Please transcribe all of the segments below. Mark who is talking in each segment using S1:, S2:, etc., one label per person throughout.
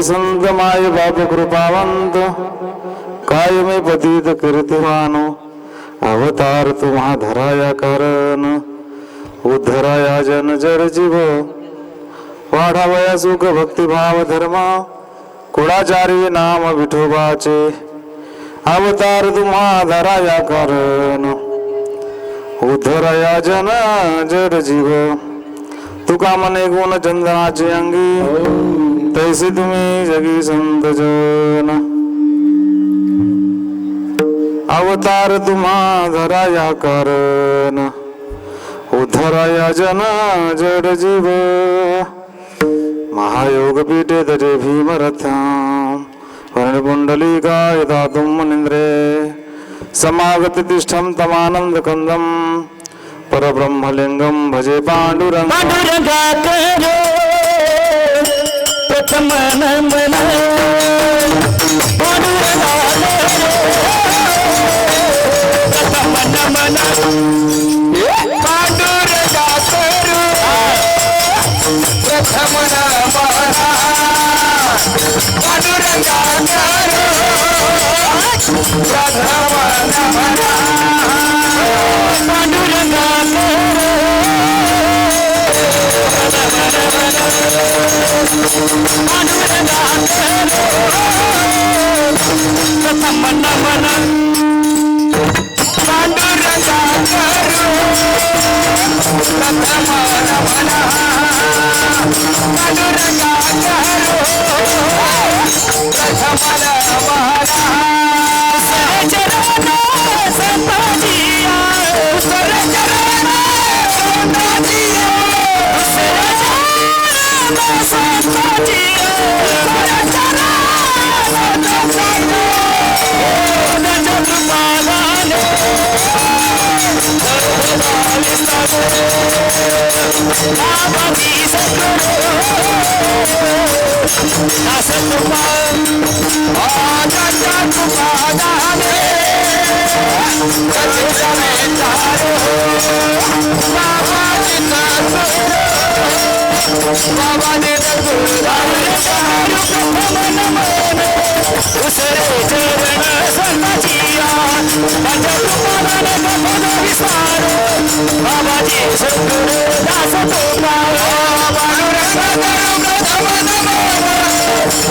S1: संत माय बाप कृपावंत काय मी पतित कीर्तिमान अवतार तुम्हा धराया कारण उद्धराया जन जर जीव वाढावया सुख भक्तिभाव धर्म कुळाचारी नाम विठोबाचे अवतार तुम्हा धराया कारण उद्धराया जन जर जीव तुका मने गुण चंदनाचे अंगी तैसे तुम्ही जगी संत जन अवतार तुम्हा धराया कारण उद्धराया जन जड जीव महायोग पीठे तजे भीमरथाम वर्णपुंडलिकाय दातुं मुनीन्द्रे समागत तिष्ठं तमानंद कंदम परब्रह्मलिंगम भजे पांडुरंग प्रथम नमन प्रथम नमन पांडुरंगा करू प्रथम नमन पांडुरंगा करू प्रथम नमन पांडुरंगा प्रथम नमन पांडुरंगा करू प्रथम नमन पांडुरंगा करू प्रथम नमन चरण संताजिया चरण संताजिया Baba
S2: बाबाजी सद्गुरु उसरे चरण संताचिया माझ्या कृपाने कपन विसारो बाबाजी सद्गुरु दास तोपारो पांडुरंग प्रथम नमो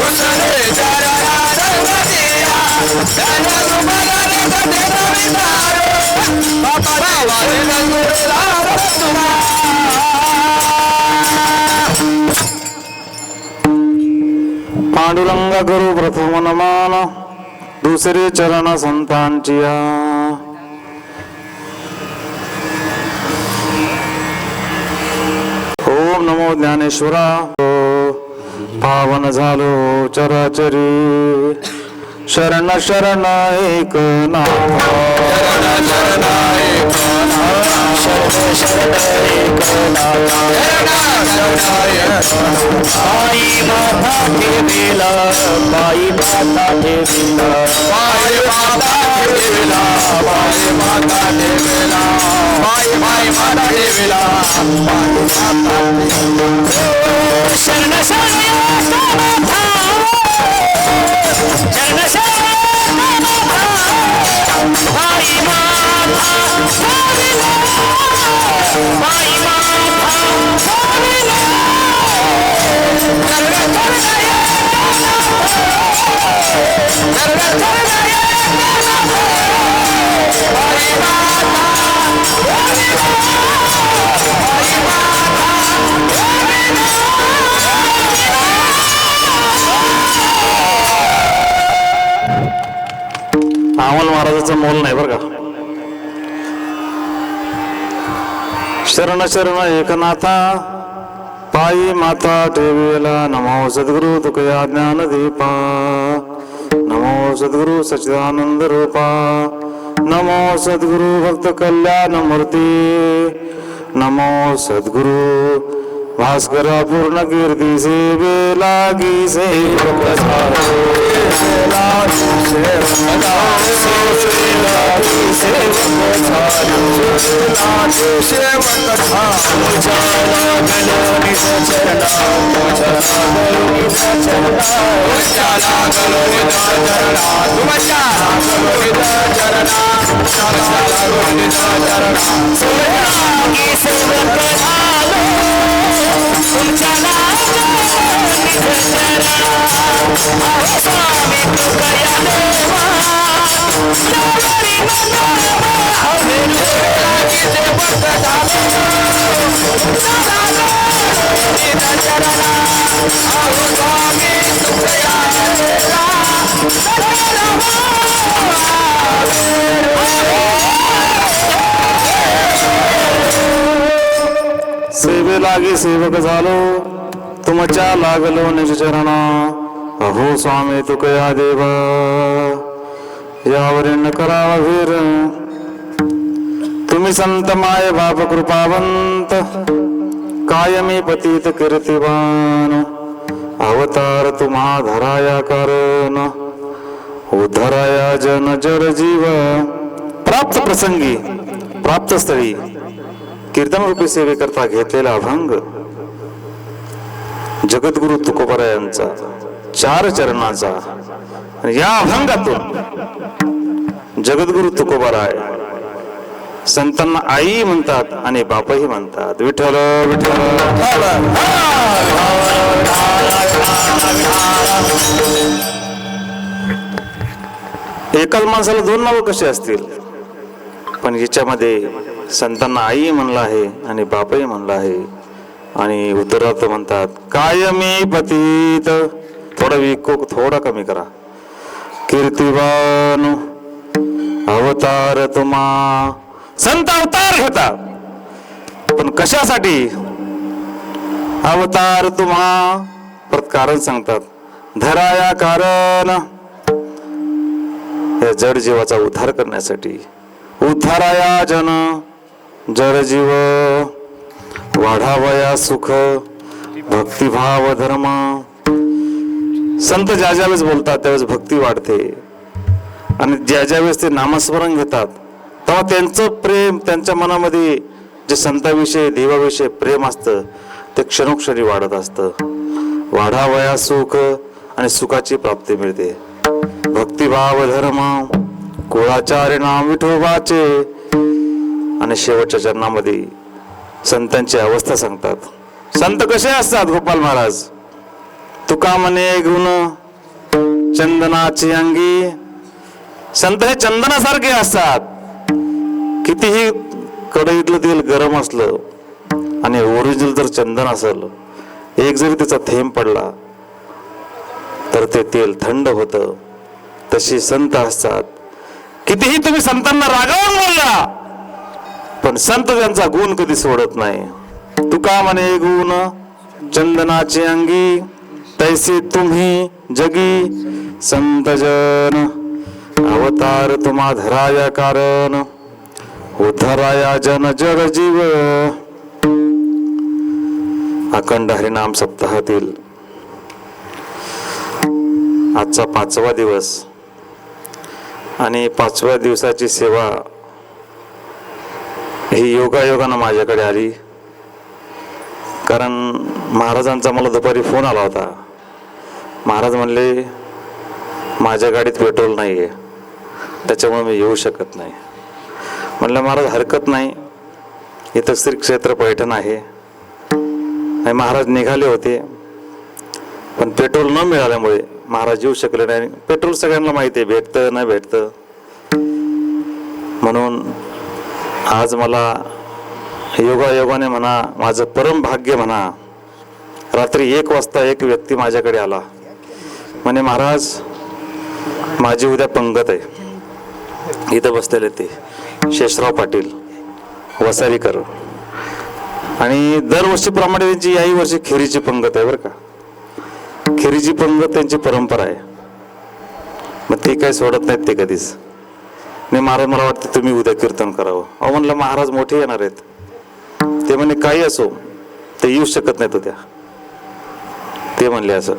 S2: उसरे चरण संताचिया माझ्या कृपाने कपन विसारो बाबाजी सद्गुरु दास
S1: पांडुरंग गुरु प्रथम नमान दुसरे चरण संतांचिया ओम नमो ज्ञानेश्वरा पावन झालो चराचरी शरण शरण एक नाथ
S2: शरण एक शरण शरण एक आई माता ठेविला बाई माता ठेविला बाई माता ठेविला बाई माता ठेविला बाई माता ठेविला शरण शरण शरण शरण बाई माता ठेविला बाई माता ठेविला
S1: अमोल महाराजाचं मोल नाही बरं का. शरण शरण एकनाथा पायी माता ठेवेला नमो सद्गुरु तुकया ज्ञान दीपा नमो सद्गुरु सच्चिदानंद रूपा नमो सद्गुरु भक्त कल्याण मूर्ती नमो सद्गुरु भास्करा पूर्ण कीर्ती सेवे लागी सेवक सेवे लागी सेवक झालो तुमच्या लागलो निज चरण अहो स्वामी तुकया देवा यावरील करावा वीर तुम्ही संत माय बाप कृपावंत कायमी पतित कीर्तिवान अवतार तुम्हा धराया कारण उद्धराया जन जर जीव प्राप्त प्रसंगी प्राप्त स्थळी कीर्तन रूपी सेवेकरता घेतलेला अभंग जगद्गुरु तुकोबरायांचा 4 चरणाचा. या अभंगातून जगद्गुरु तुकोबराय संतांना आई म्हणतात आणि बापही म्हणतात. विठ्ठल विठ्ठल. एकाच माणसाला 2 नावं कशी असतील, पण याच्यामध्ये संतांना आई म्हणलं आहे आणि बापही म्हणलं आहे. आणि उत्तरार्थ म्हणतात कायमी पतित. थोडा विकोक थोडा कमी करा. कीर्तिवान अवतार तुम्हा. संत अवतार घेतात, पण कशासाठी अवतार तुम्हा परत कारण सांगतात. धराया कारण या जड जीवाचा उद्धार करण्यासाठी. उद्धाराया जन जड जीव वाढावया सुख भक्तिभाव धर्म. संत ज्या ज्यावेळेस बोलतात त्यावेळेस भक्ती वाढते आणि ज्या ज्यावेळेस ते नामस्मरण घेतात तेव्हा त्यांचं प्रेम त्यांच्या मनामध्ये जे संताविषयी देवाविषयी प्रेम असतं ते क्षणोक्षणी वाढत असतं. वाढावया सुख आणि सुखाची प्राप्ती मिळते. भक्तिभाव धर्म कुळाचार्य नाम विठोबाचे. आणि शेवटच्या चरणामध्ये संतांची अवस्था सांगतात. संत कसे असतात गोपाल महाराज? तुका म्हणे गुण चंदनाची अंगी. संत हे चंदनासारखे असतात. कितीही कढईतलं तेल गरम असलं आणि ओरिजिनल जर चंदन असेल, एक जरी त्याचा थेंब पडला तर ते तेल थंड होतं. तशी संत असतात. कितीही तुम्ही संतांना रागावून बोलला, पण संत त्यांचा गुण कधी सोडत नाही. तुका म्हणे गुण चंदनाची अंगी, तैसे तुम्ही जगी संत जन. अवतार तुम्हा धराया कारण, उद्धराया जन जग जीव. अखंड हरिनाम सप्ताहातील आजचा 5वा दिवस आणि 5व्या दिवसाची सेवा ही योगायोगानं माझ्याकडे आली. कारण महाराजांचा मला दुपारी फोन आला होता. महाराज म्हणले माझ्या गाडीत पेट्रोल नाही आहे, त्याच्यामुळे मी येऊ शकत नाही. म्हणलं महाराज हरकत नाही, इथं श्री क्षेत्र पैठण आहे. आणि महाराज निघाले होते, पण पेट्रोल न मिळाल्यामुळे महाराज येऊ शकले नाही. पेट्रोल सगळ्यांना माहिती आहे, भेटतं नाही भेटतं. म्हणून आज मला योगायोगाने म्हणा, माझं परम भाग्य म्हणा, रात्री 1 वाजता एक व्यक्ती माझ्याकडे आला. म्हणे महाराज माझी उद्या पंगत आहे. इथं बसलेले ते शेषराव पाटील वसारीकर, आणि दरवर्षीप्रमाणे त्यांची याही वर्षी खेरीची पंगत आहे बरं का. खेरीची पंगत त्यांची परंपरा आहे. मग ते काही सोडत नाहीत ते कधीच. नाही महाराज मला वाटतं तुम्ही उद्या कीर्तन करावं. अहो म्हणलं महाराज मोठे येणार आहेत. ते म्हणे काही असो, ते येऊ शकत नाहीत उद्या. ते म्हणले असं.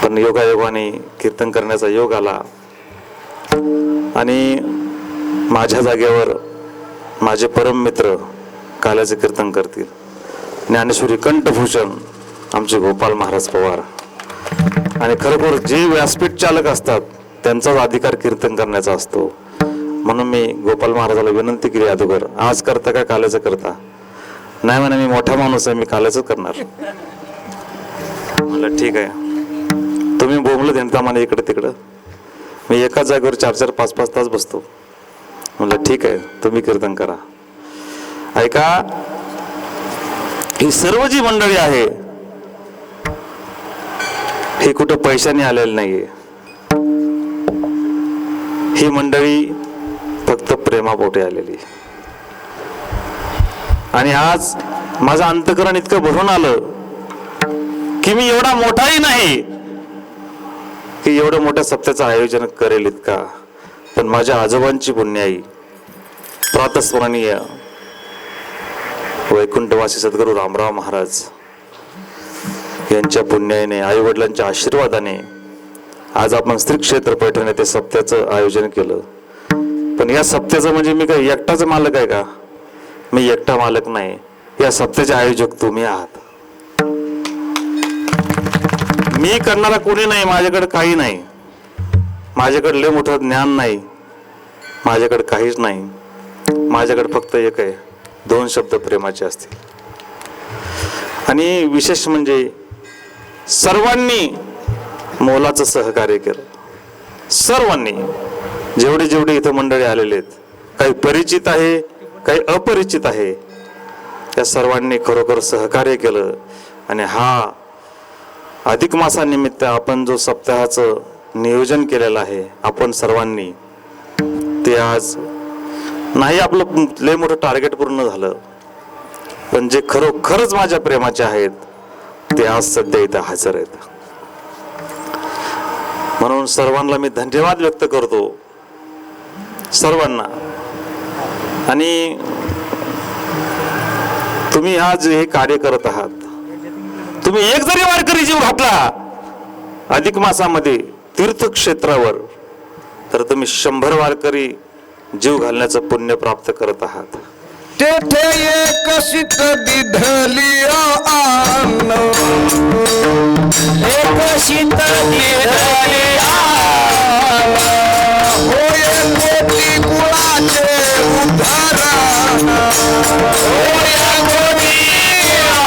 S1: पण योगायोगाने कीर्तन करण्याचा योग आला आणि माझ्या जागेवर माझे परम मित्र काल्याचे कीर्तन करतील. ज्ञानेश्वरी कंठभूषण आमचे गोपाल महाराज पवार. आणि खरोखर जे व्यासपीठ चालक असतात त्यांचाच अधिकार कीर्तन करण्याचा असतो. म्हणून मी गोपाल महाराजाला विनंती केली अगोदर, आज करता का काल्याचं करता? नाही म्हणा मी मोठा माणूस आहे, मी काल्याच करणार. म्हणलं ठीक आहे. तुम्ही बोंबलं त्यांचा मला इकडे तिकडं, मी एकाच जागेवर 4-4, 5-5 तास बसतो. म्हणलं ठीक आहे, तुम्ही कीर्तन करा. ऐका, ही सर्व जी मंडळी आहे ही कुठं पैशाने आलेली नाहीये. ही मंडळी फक्त प्रेमापोटे आलेली. आणि आज माझं अंतकरण इतकं भरून आलं की मी एवढा मोठाही नाही की एवढं मोठ्या सप्त्याचं आयोजन करेल इतका. पण माझ्या आजोबांची पुण्याई प्रातस्मरणीय वैकुंठवासी सद्गुरू रामराव महाराज यांच्या पुण्याईने, आई वडिलांच्या आशीर्वादाने आज आपण श्री क्षेत्र पैठण येथे सप्त्याचं आयोजन केलं. पण या सप्त्याचं म्हणजे मी काय एकटाच मालक आहे का? मी एकटा मालक नाही, या सप्त्याचे आयोजक तुम्ही आहात. मी करणारा कोणी नाही, माझ्याकडे काही नाही, माझ्याकडे लय मोठं ज्ञान नाही, माझ्याकडे काहीच नाही. माझ्याकडे फक्त एक आहे, 2 शब्द प्रेमाचे असतील. आणि विशेष म्हणजे सर्वांनी मोलाचं सहकार्य केलं. सर्वांनी, जेवढे जेवढे इथं मंडळी आलेले आहेत, काही परिचित आहे काही अपरिचित आहे, त्या सर्वांनी खरोखर सहकार्य केलं. आणि हा अधिक मासानिमित्त आपण जो सप्ताहाचं नियोजन केलेलं आहे आपण सर्वांनी, ते आज नाही आपलं लय मोठं टार्गेट पूर्ण झालं, पण जे खरोखरच माझ्या प्रेमाचे आहेत ते आज सध्या इथं हजर आहेत. म्हणून सर्वांना मी धन्यवाद व्यक्त करतो, सर्वांना. आणि तुम्ही आज हे कार्य करत आहात. तुम्ही एक जरी वारकरी जीव घातला अधिक मासामध्ये तीर्थक्षेत्रावर, तर तुम्ही 100 वारकरी जीव घालण्याचं पुण्य प्राप्त करत आहात.
S3: तेथे एक शीत दिधली आन
S2: एक शीत दिधली
S3: होय कोटी कुळाचे उद्धारण
S2: होय कोटी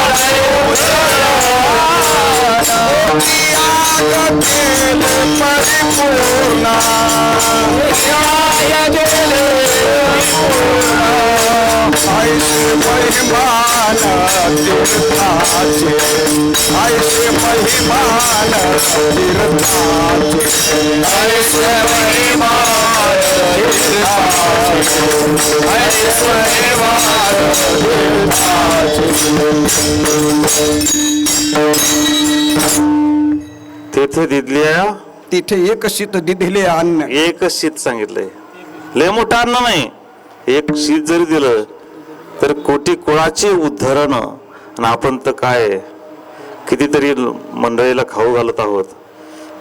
S3: केले परिपूर्ण
S2: न्याय गेले
S3: ऐसे महिमान तीर्थाचे ऐसे महिमान तीर्थाचे
S2: ऐसे महिमान तीर्थाचे ऐसे महिमान
S1: तेथे दिदल्या
S3: तिथे एक शीत दिधले अन्न
S1: एकच शीत सांगितलंय, लय मोठं अन्न नाही. एक शीत जरी दिलं तर कोटी कुळाचे उद्धरण. आणि आपण तर काय कितीतरी मंडळीला खाऊ घालत आहोत.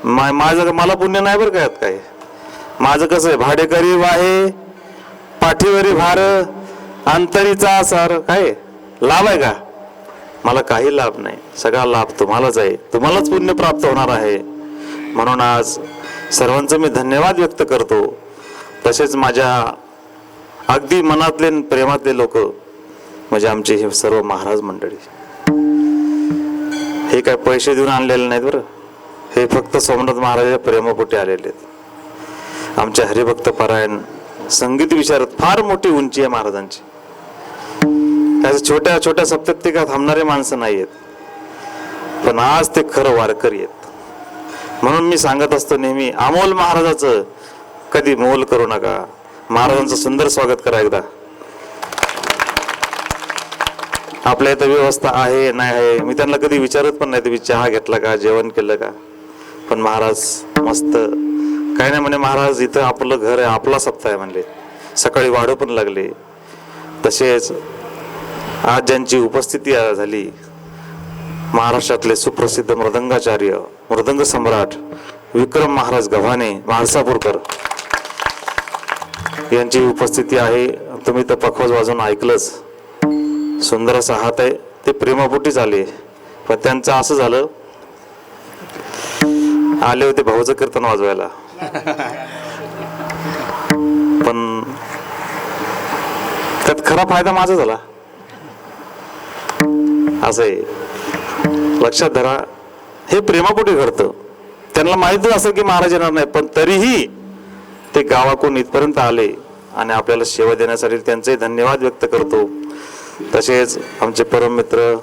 S1: माझं मला पुण्य नाही बरं काय यात काय. माझं कसं आहे, भाडेकरी वाहे पाठीवरी भार अंतरीचा सार. काय लाभ आहे का? मला काही लाभ नाही. सगळा लाभ तुम्हालाच आहे, तुम्हालाच पुण्य प्राप्त होणार आहे. म्हणून आज सर्वांचं मी धन्यवाद व्यक्त करतो. तसेच माझ्या अगदी मनातले आणि प्रेमातले लोक म्हणजे आमचे हे सर्व महाराज मंडळी, हे काय पैसे देऊन आणलेले नाहीत बरं. हे फक्त सोमनाथ महाराजांच्या प्रेमापोटी आलेले आहेत. आमचे हरिभक्त पारायण संगीत विशारद फार मोठी उंची आहे महाराजांची. त्याच्या छोट्या छोट्या सप्ततिका थांबणारे माणसं नाही आहेत, पण आज ते खरं वारकरी आहेत. म्हणून मी सांगत असतो नेहमी, अमोल महाराजाचं कधी मोल करू नका. महाराजांचं सुंदर स्वागत करा एकदा. आपल्या इथं व्यवस्था आहे नाही आहे मी त्यांना कधी विचारत पण नाही, तुम्ही चहा घेतला का, जेवण केलं का. पण महाराज मस्त काही नाही म्हणे, महाराज इथं आपलं घर आहे, आपला सप्ताह आहे म्हणले. सकाळी वाढू पण लागले. तसेच आज ज्यांची उपस्थिती झाली, महाराष्ट्रातले सुप्रसिद्ध मृदंगाचार्य मृदंग सम्राट विक्रम महाराज गव्हाणे म्हाळसापूरकर यांची उपस्थिती आहे. तुम्ही तर पखवाज वाजून ऐकलंच, सुंदर असा हात आहे. ते प्रेमापोटीच आले, पण त्यांचं असं झालं, आले होते भाऊचं कीर्तन वाजवायला, पण त्यात खरा फायदा माझा झाला. असं आहे, लक्षात धरा. हे प्रेमापोटी घडतं. त्यांना माहितच असं की महाराज येणार नाही, पण तरीही ते गावाकडून इथपर्यंत आले आणि आपल्याला सेवा देण्यासाठी त्यांचे धन्यवाद व्यक्त करतो. तसेच आमचे परम मित्र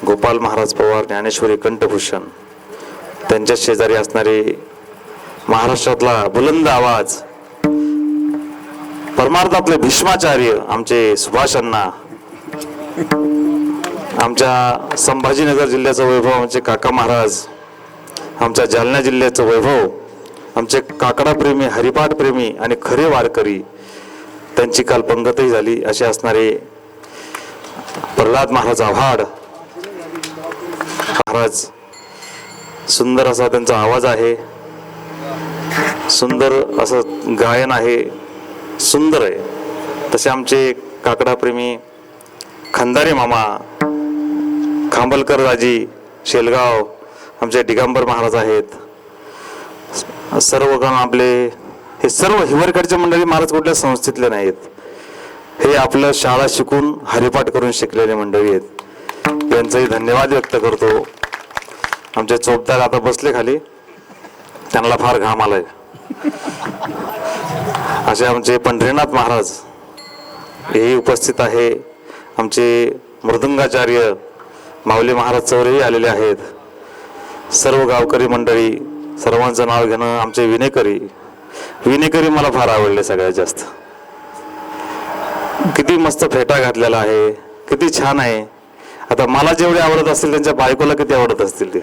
S1: गोपाल महाराज पवार ज्ञानेश्वरी कंठभूषण, त्यांच्या शेजारी असणारे महाराष्ट्रातला बुलंद आवाज परमार्थातले भीष्माचार्य आमचे सुभाष अण्णा, आमच्या संभाजीनगर जिल्ह्याचं वैभव आमचे काका महाराज, आमच्या जालना जिल्ह्याचं वैभव आमचे काकडा प्रेमी, हरिपाठ प्रेमी आणि खरे वारकरी, त्यांची काल पंगतही झाली असे असणारे प्रल्हाद महाराज आव्हाड महाराज. सुंदर असा त्यांचा आवाज आहे, सुंदर असं गायन आहे, सुंदर आहे. तसे आमचे काकडा प्रेमी खंदारे मामा, खांबलकर राजी शेलगाव, आमचे दिगंबर महाराज आहेत. सर्व गण आपले हे सर्व हिवरकडचे मंडळी महाराज कुठल्या संस्थेतले नाहीत. हे आपलं शाळा शिकून हरिपाठ करून शिकलेले मंडळी आहेत. त्यांचाही धन्यवाद व्यक्त करतो. आमचे चोपदार आता बसले खाली, त्यांना फार घाम आलाय. असे आमचे पंढरीनाथ महाराज हेही उपस्थित आहे. आमचे मृदंगाचार्य माऊली महाराज चौरेही आलेले आहेत. सर्व गावकरी मंडळी, सर्वांचं नाव घेणं. आमचे विनेकरी मला फार आवडले सगळ्यात जास्त. किती मस्त फेटा घातलेला आहे, किती छान आहे. आता मला जेवढे आवडत असतील त्यांच्या बायकोला किती आवडत असतील ते.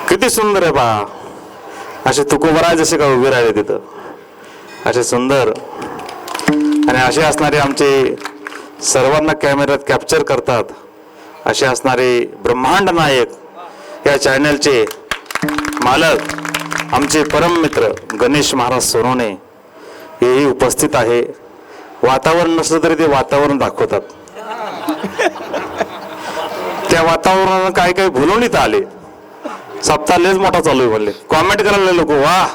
S1: किती सुंदर आहे बा. असे तुकोबराय जसे का उभे राहिले तिथं, असे सुंदर. आणि असे असणारे आमचे सर्वांना कॅमेऱ्यात कॅप्चर करतात असे असणारे ब्रह्मांड नायक या चॅनलचे मालक आमचे परम मित्र गणेश महाराज सोनवणे हेही उपस्थित आहे. वातावरण नसलं तरी ते वातावरण दाखवतात. त्या वातावरणानं काय काय भुलवणीत आले. सप्ताह लयच मोठा चालू आहे म्हणले, कॉमेंट करायला लोक वा.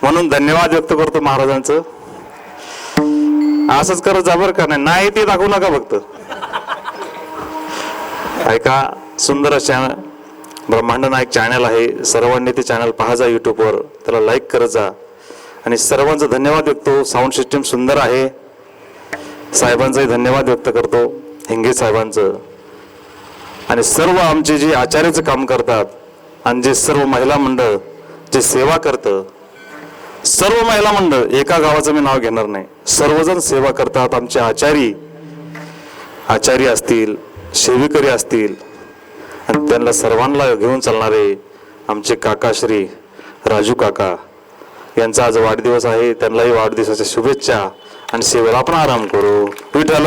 S1: म्हणून धन्यवाद व्यक्त करतो महाराजांचं. असंच करत जा बरं का, नाही ते दाखवू नका फक्त. ऐका, सुंदर अशा ब्रह्मांड नायक चॅनल आहे, सर्वांनी ते चॅनल पहा जा युट्यूबवर, त्याला लाईक करत जा. आणि सर्वांचा धन्यवाद व्यक्त. साऊंड सिस्टीम सुंदर आहे. साहेबांचाही धन्यवाद व्यक्त करतो, हिंगे साहेबांचं. आणि सर्व आमचे जे आचार्याचं काम करतात आणि जे सर्व महिला मंडळ जे सेवा करतं, सर्व महिला मंडळ, एका गावाचं मी नाव घेणार नाही, सर्वजण सेवा करतात. आमचे आचार्य असतील, सेविकरी असतील, आणि त्यांना सर्वांना घेऊन चालणारे आमचे काका श्री राजू काका यांचा आज वाढदिवस आहे. त्यांनाही वाढदिवसाच्या शुभेच्छा. आणि सेवेला आपण आराम करू. विठ्ठल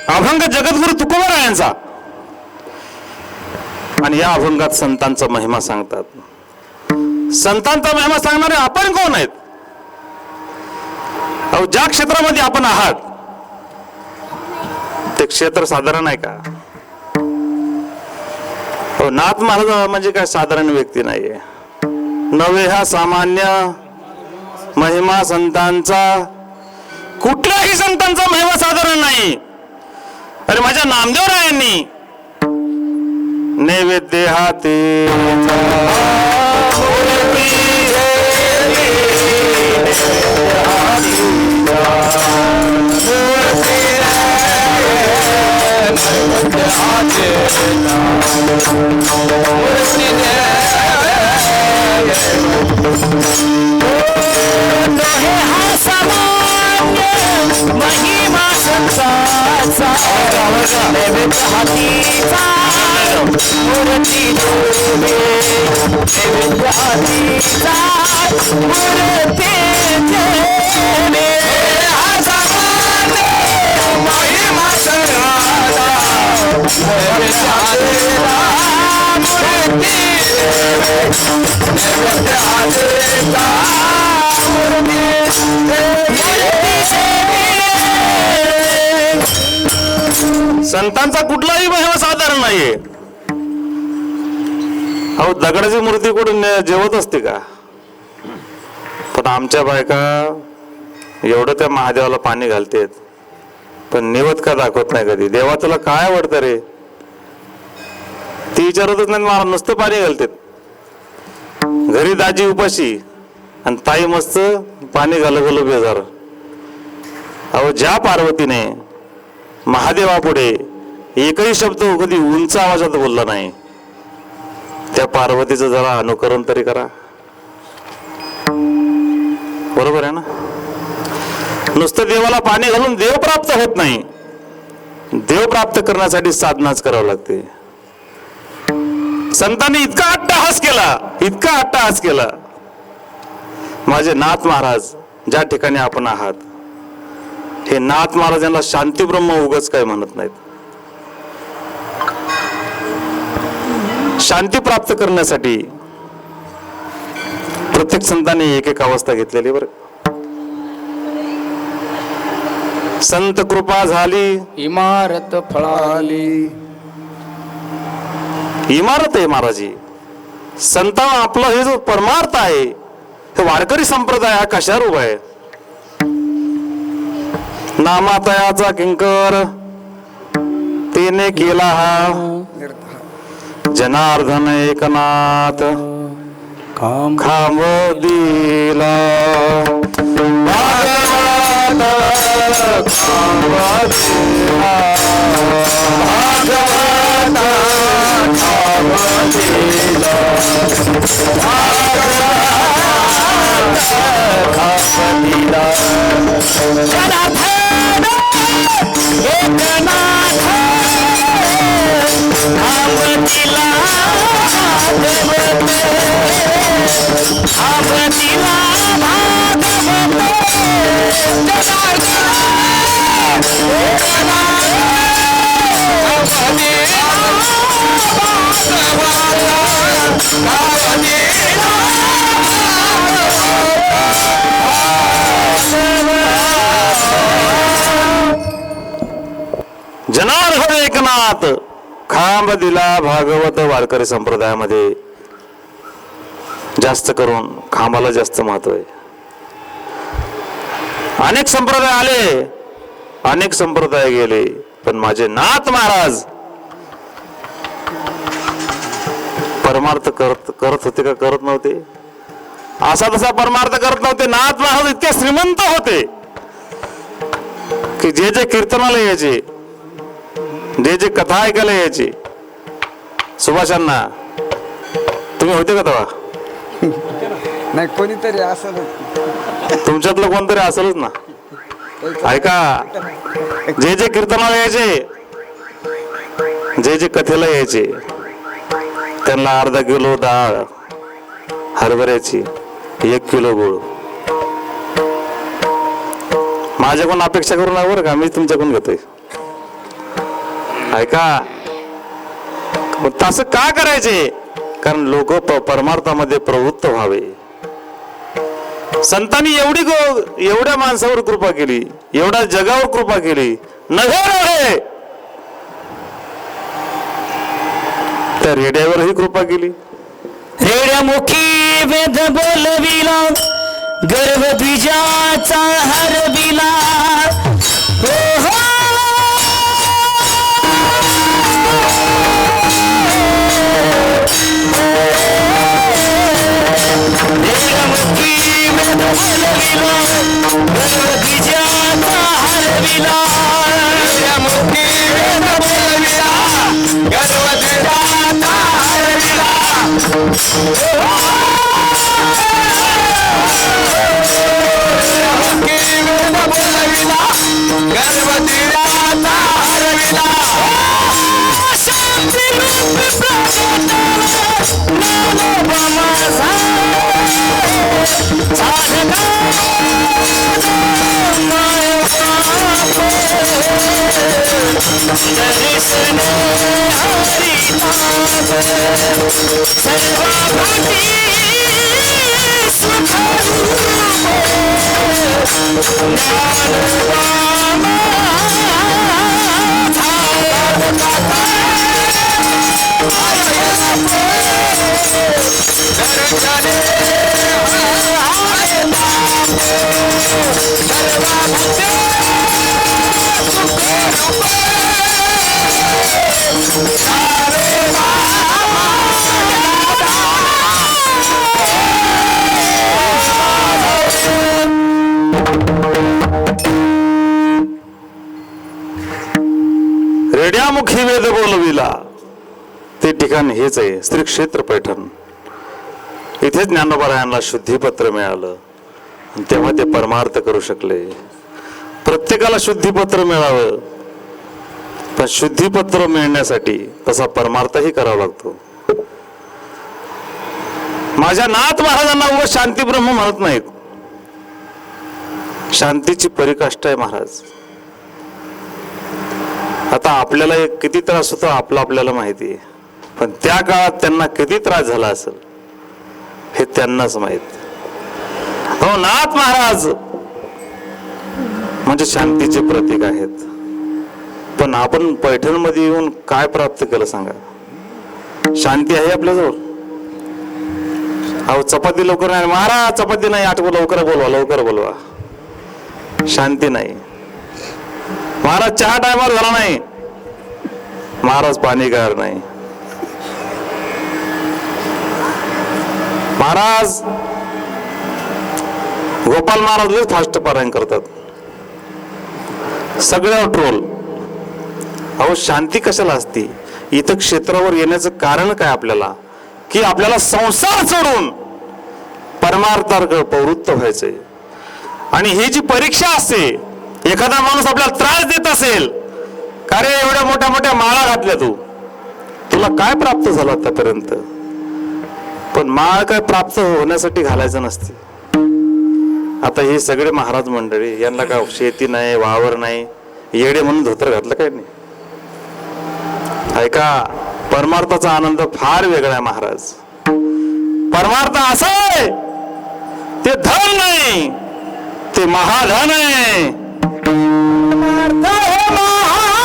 S1: अभंग जगद्गुरु तुकोबरायांचा. आणि या अभंगात संतांचा महिमा सांगतात. संतांचा महिमा सांगणारे आपण कोण आहेत? अहो, ज्या क्षेत्रामध्ये आपण आहात ते क्षेत्र साधारण आहे का? नाथ महाराज म्हणजे काय साधारण व्यक्ती नाहीये. नवे हा सामान्य महिमा संतांचा, कुठल्याही संतांचा महिमा साधारण नाही. अरे माझ्या नामदेवरायांनी नैवेद्य हाती
S2: महिमा संतांचा, नैवेद्य हातीचा मूर्ती देवे, नैवेद्य हातीचा मूर्ती देवे. महिमा संतांचा, नैवेद्य हातीचा मूर्ती देवे, नैवेद्य हातीचा मूर्ती
S1: संतांचा कुठलाही महिमा साधारण नाहीये. अहो, दगडाची मूर्ती कुठून जेवत असते का? पण आमच्या बायका एवढं त्या महादेवाला पाणी घालतेत, पण निवत का दाखवत नाही कधी. देवा तुला काय आवडतं रे? ती विचारतच नाही, मला नुसतं पाणी घालतेत. घरी दाजी उपाशी आणि ताई मस्त पाणी घालू बेजार. अहो, ज्या पार्वतीने महादेवापुढे एकही शब्द कधी उंच आवाजात बोलला नाही, त्या पार्वतीचं जरा अनुकरण तरी करा. बरोबर आहे ना? नुसतं देवाला पाणी घालून देव प्राप्त होत नाही. देव प्राप्त करण्यासाठी साधनाच करावं लागते. संतांनी इतका अट्टहास केला, इतका अट्टहास केला. माझे नाथ महाराज ज्या ठिकाणी आपण आहात, हे नाथ महाराज यांना शांती ब्रह्म उगाच काय म्हणत नाहीत. शांती प्राप्त करण्यासाठी प्रत्येक संतांनी एक एक अवस्था घेतलेली. बरं, संत कृपा झाली
S3: इमारत फळाली.
S1: इमारत आहे महाराजी. संत आपलं हे जो परमार्थ आहे, हे वारकरी संप्रदाय हा कशावर उभा आहे? नामातयाचा किंकर तिने केला हा, जनार्दन एकनाथ खांब दिला. भागवत खांब दिला, भागवत खांब दिला, भागवत खांब दिला. जनार्दन एकनाथ खांब दिला, भागवत भागवत नात खांब दिला भागवत वारकरी संप्रदायामध्ये जास्त करून खांबाला जास्त महत्व आहे. अनेक संप्रदाय आले, अनेक संप्रदाय गेले, पण माझे नाथ महाराज परमार्थ करत होते का करत नव्हते? असा तसा परमार्थ करत नव्हते. नाथ महाराज इतके श्रीमंत होते की जे जे कीर्तनाला यायचे, जे जे कथा ऐकायला यायचे, सुभाषांना तुम्ही होते का तेव्हा?
S3: नाही कोणीतरी असं
S1: तुमच्यातलं कोणतरी असेलच ना. ऐका, जे जे कीर्तनाला यायचे, जे जे कथेला यायचे, त्यांना अर्धा किलो डाळ हरभऱ्याची, 1 किलो गुळ. माझ्याकडून अपेक्षा करू नका बरं का, मी तुमच्याकडून घेतोय. ऐका, तसं का करायचे? कारण लोक परमार्थामध्ये प्रवृत्त व्हावे. संतांनी एवढ्या माणसावर कृपा केली, एवढ्या जगावर कृपा केली, नव्हे त्या रेड्यावरही कृपा केली.
S4: रेड्यामुखी वेद बोलविला, गर्भ बीजाचा हरविला. रेड्यामुखी वेद बोलविला, गर्भ बीजाचा हरविला.
S2: रेड्यामुखी वेद बोलविला, गर्भ बीजाचा हरविला.
S1: रेड्यामुखी वेद बोलविला, ते ठिकाण हेच आहे, श्री क्षेत्र पैठण. इथे ज्ञानोबा शुद्धीपत्र मिळालं, तेव्हा ते परमार्थ करू शकले. प्रत्येकाला शुद्धीपत्र मिळावं, पण शुद्धीपत्र मिळण्यासाठी तसा परमार्थही करावा लागतो. माझ्या नाथ महाराजांना उगा शांती ब्रह्म म्हणत नाहीत. शांतीची परिकाष्ठा आहे महाराज. आता आपल्याला किती त्रास होतो आपल्याला माहिती आहे, पण त्या काळात त्यांना किती त्रास झाला असेल हे त्यांनाच माहित. हो, नाथ महाराज म्हणजे शांतीचे प्रतीक आहेत. पण आपण पैठण मध्ये येऊन काय प्राप्त केलं सांगा? शांती आहे आपल्याजवळ? अहो, चपाती लवकर नाही महाराज, चपाती नाही, आठवं लवकर बोलवा, लवकर बोलवा. शांती नाही महाराज. चहा टायमावर झाला नाही महाराज, पाणी गार नाही महाराज. गोपाल महाराज लय फास्ट पारायण करतात, सगळ्यावर ट्रोल. अहो, शांती कशाला असती? इथं क्षेत्रावर येण्याचं कारण काय आपल्याला? की आपल्याला संसार सोडून परमार्थाकडे प्रवृत्त व्हायचंय. आणि ही जी परीक्षा असते, एखादा माणूस आपल्याला त्रास देत असेल, का रे एवढ्या मोठ्या मोठ्या माळा घातल्या, तुला काय प्राप्त झालं आतापर्यंत? पण माळ काय प्राप्त होण्यासाठी घालायचं नसते. आता हे सगळे महाराज मंडळी, यांना काय शेती नाही, वावर नाही, येडे म्हणून धोतर घातलं काय नाही. ऐका, परमार्थाचा आनंद फार वेगळा आहे महाराज. परमार्थ असं आहे, ते धन नाही, ते महाधन आहे. परमार्थ हे महाधन.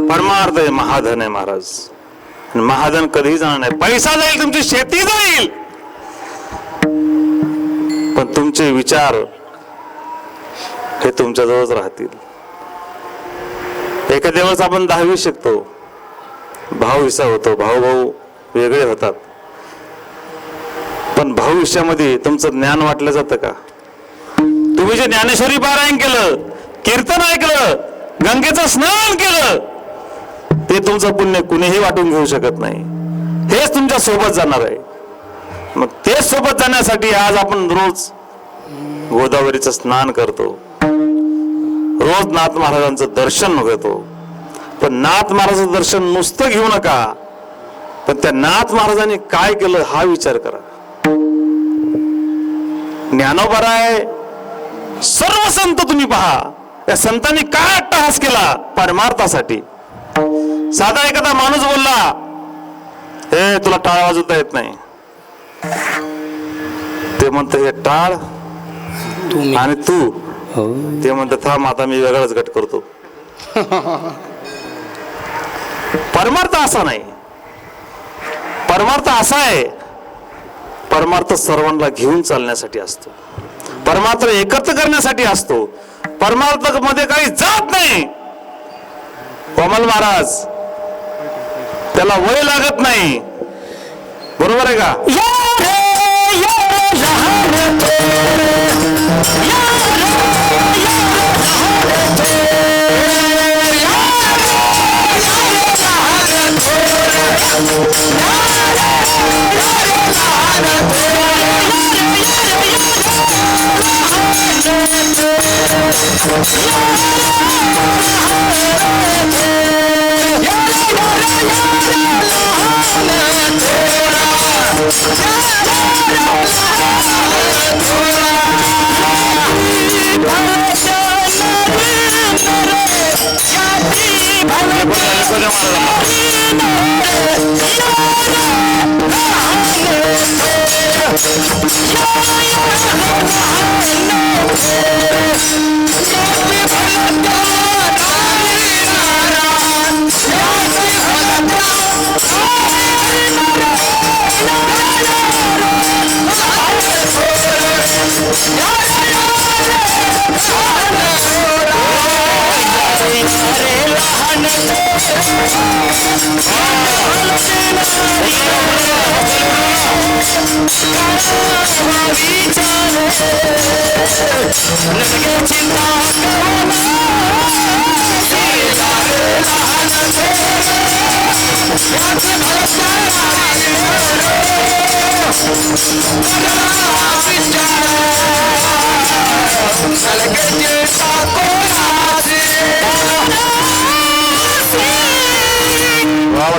S1: परमार्थ आहे, महाधन आहे महाराज. आणि महाधन कधीही जाणार नाही. पैसा जाईल, तुमची शेती जाईल, पण तुमचे विचार हे तुमच्याजवळच राहतील. एखाद्या वेळेस आपण 10वी शिकतो, भाव विसा होतो, भाऊ भाऊ वेगळे होतात, पण भाऊ विषयामध्ये तुमचं ज्ञान वाटलं जातं का? तुम्ही जे ज्ञानेश्वरी पारायण केलं, कीर्तन ऐकलं, गंगेचं स्नान केलं, ते तुमचं पुण्य कुणीही वाटून घेऊ शकत नाही. हेच तुमच्या सोबत जाणार आहे. मग तेच सोबत जाण्यासाठी आज आपण रोज गोदावरीचं स्नान करतो, रोज नाथ महाराजांचं दर्शन घेतो. पण नाथ महाराजांचं दर्शन नुसतं घेऊ नका, पण त्या नाथ महाराजांनी काय केलं हा विचार करा. ज्ञानोबराय सर्व संत तुम्ही पहा, या संतांनी काय अट्टहास केला परमार्थासाठी. साधा एखादा माणूस बोलला, हे तुला टाळ वाजवता येत नाही, ते म्हणत हे टाळ आणि तू, ते म्हणत थांब आता मी वेगळाच गट करतो. परमार्थ असा नाही. परमार्थ असा आहे, परमार्थ सर्वांना घेऊन चालण्यासाठी असतो, परमार्थ एकत्र करण्यासाठी असतो. परमार्थ मध्ये काही जात नाही. कोमल महाराज, त्याला वय लागत नाही, बरोबर आहे का?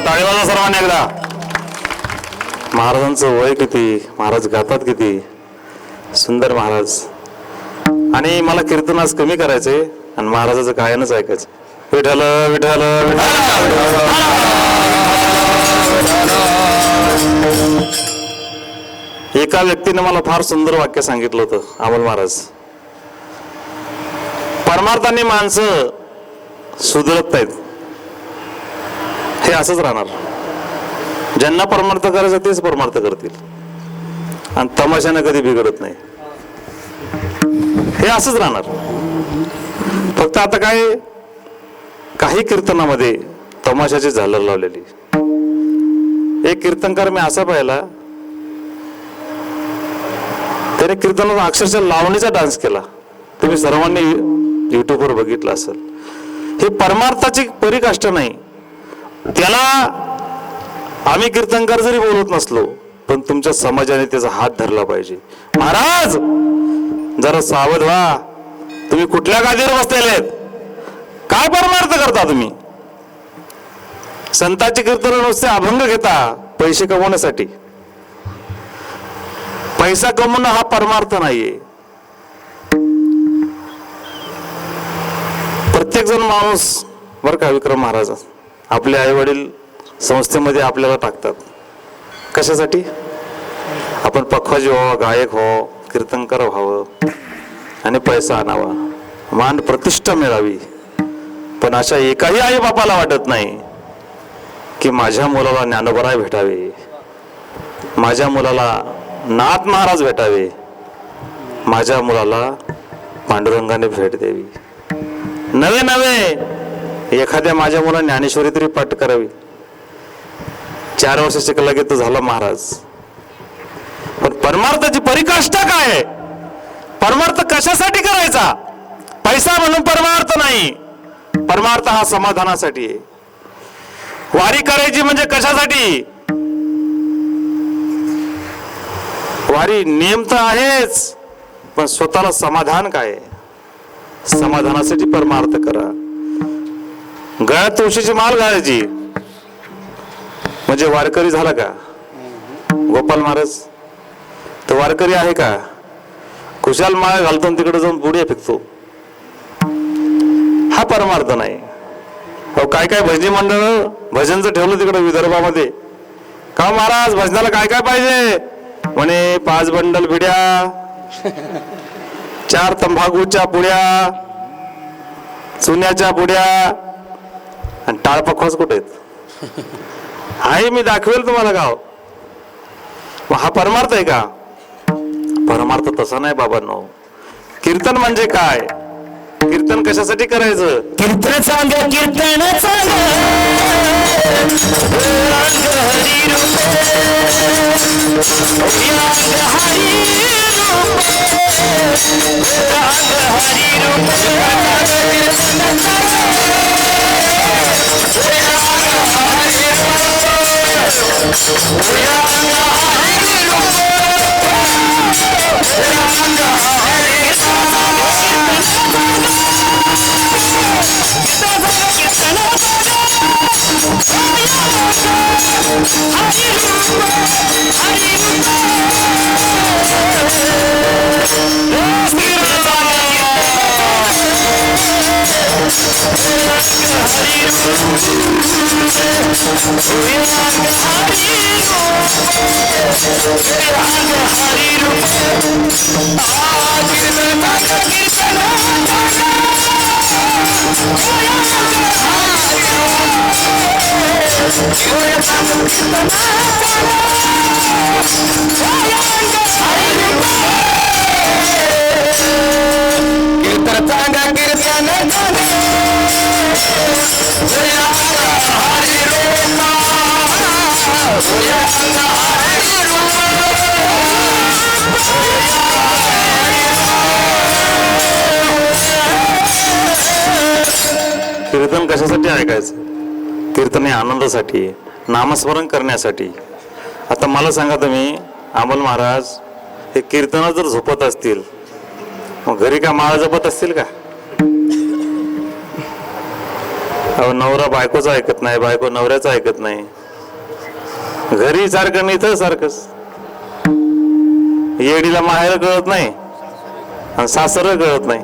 S1: टाळीवाजा सर्वांनी एकदा. महाराजांचं वय किती, महाराज गातात किती सुंदर महाराज. आणि मला कीर्तन आज कमी करायचंय आणि महाराजाचं गायनच ऐकायचं. विठ्ठल विठ्ठल एका व्यक्तीने मला फार सुंदर वाक्य सांगितलं होतं, अमोल महाराज. परमार्थाने माणसं सुधरत नाहीत, हे असंच राहणार. ज्यांना परमार्थ करायचं तेच परमार्थ करतील आणि तमाशाने कधी बिघडत नाही, हे असंच राहणार. फक्त आता काय, काही कीर्तनामध्ये तमाशाची झालर लावलेली. एक कीर्तनकार मी असा पाहिला, त्याने कीर्तनात अक्षरशः लावणीचा डान्स केला. तुम्ही सर्वांनी युट्यूबवर बघितलं असेल. हे परमार्थाची परिकाष्ठा नाही. त्याला आम्ही कीर्तनकार जरी बोलत नसलो, पण तुमच्या समाजाने त्याचा हात धरला पाहिजे. महाराज जरा सावध व्हा, तुम्ही कुठल्या गादीवर बसलेले आहेत? काय परमार्थ करता तुम्ही? संतांची कीर्तन नुसते अभंग घेता पैसे कमवण्यासाठी. पैसा कमवणं हा परमार्थ नाहीये. प्रत्येक जण माणूस बरं का, विक्रम महाराज आपले आई वडील संस्थेमध्ये आपल्याला टाकतात कशासाठी? आपण पखवाजी व्हावं, गायक व्हावं, कीर्तनकार व्हावं आणि पैसा आणावा, मान प्रतिष्ठा मिळावी. पण अशा एकाही आई बापाला वाटत नाही की माझ्या मुलाला ज्ञानोबराय भेटावे, माझ्या मुलाला नाथ महाराज भेटावे, माझ्या मुलाला पांडुरंगाने भेट द्यावी. नवे नवे एखाद्या माझ्या मुलाने ज्ञानेश्वरी तरी पाठ करावी. 4 वर्ष शिकला की तो झाला महाराज. पण परमार्थाची परिकाष्ठा काय आहे? परमार्थ कशासाठी करायचा? पैसा म्हणून परमार्थ नाही. परमार्थ हा समाधानासाठी आहे. वारी करायची म्हणजे कशासाठी? वारी नियम तर आहेच, पण स्वतःला समाधान काय आहे? समाधानासाठी परमार्थ करा. गळ्यात तुळशीची माळ घालायची म्हणजे वारकरी झाला का? गोपाल महाराज तो वारकरी आहे का? खुशाल माळ घालतो तिकडे जाऊन पुढे फेकतो. हा परमार्थ नाही. अहो काय काय भजनी मंडळ भजनचं ठेवलं तिकडे विदर्भामध्ये. का महाराज भजनाला काय काय पाहिजे म्हणे? 5 बंडल बिड्या, 4 तंबाखूच्या पुड्या, चुन्याच्या पुड्या आणि टाळपखवास कुठे आहेत? आहे मी दाखवेल तुम्हाला गाव. मग हा परमार्थ आहे का? परमार्थ तसा नाही बाबांनो. कीर्तन म्हणजे काय? कीर्तन कशासाठी करायचं?
S4: कीर्तन सांग, कीर्तन सांग, रंग हरी रूप, रंग हरी रूप, रंग हरी रूप, कीर्तन सांग,
S1: कीर्तन कशासाठी ऐकायचं? कीर्तन हे आनंदासाठी, नामस्मरण करण्यासाठी. आता मला सांगा तुम्ही, अमोल महाराज हे कीर्तन जर झोपत असतील मग घरी का माळ जपत असतील का? अहो नवरा बायकोचं ऐकत नाही, बायको नवऱ्याचं ऐकत नाही. घरी सारखं नाही तर सारखंच. येडीला माहेर कळत नाही आणि सासर कळत नाही.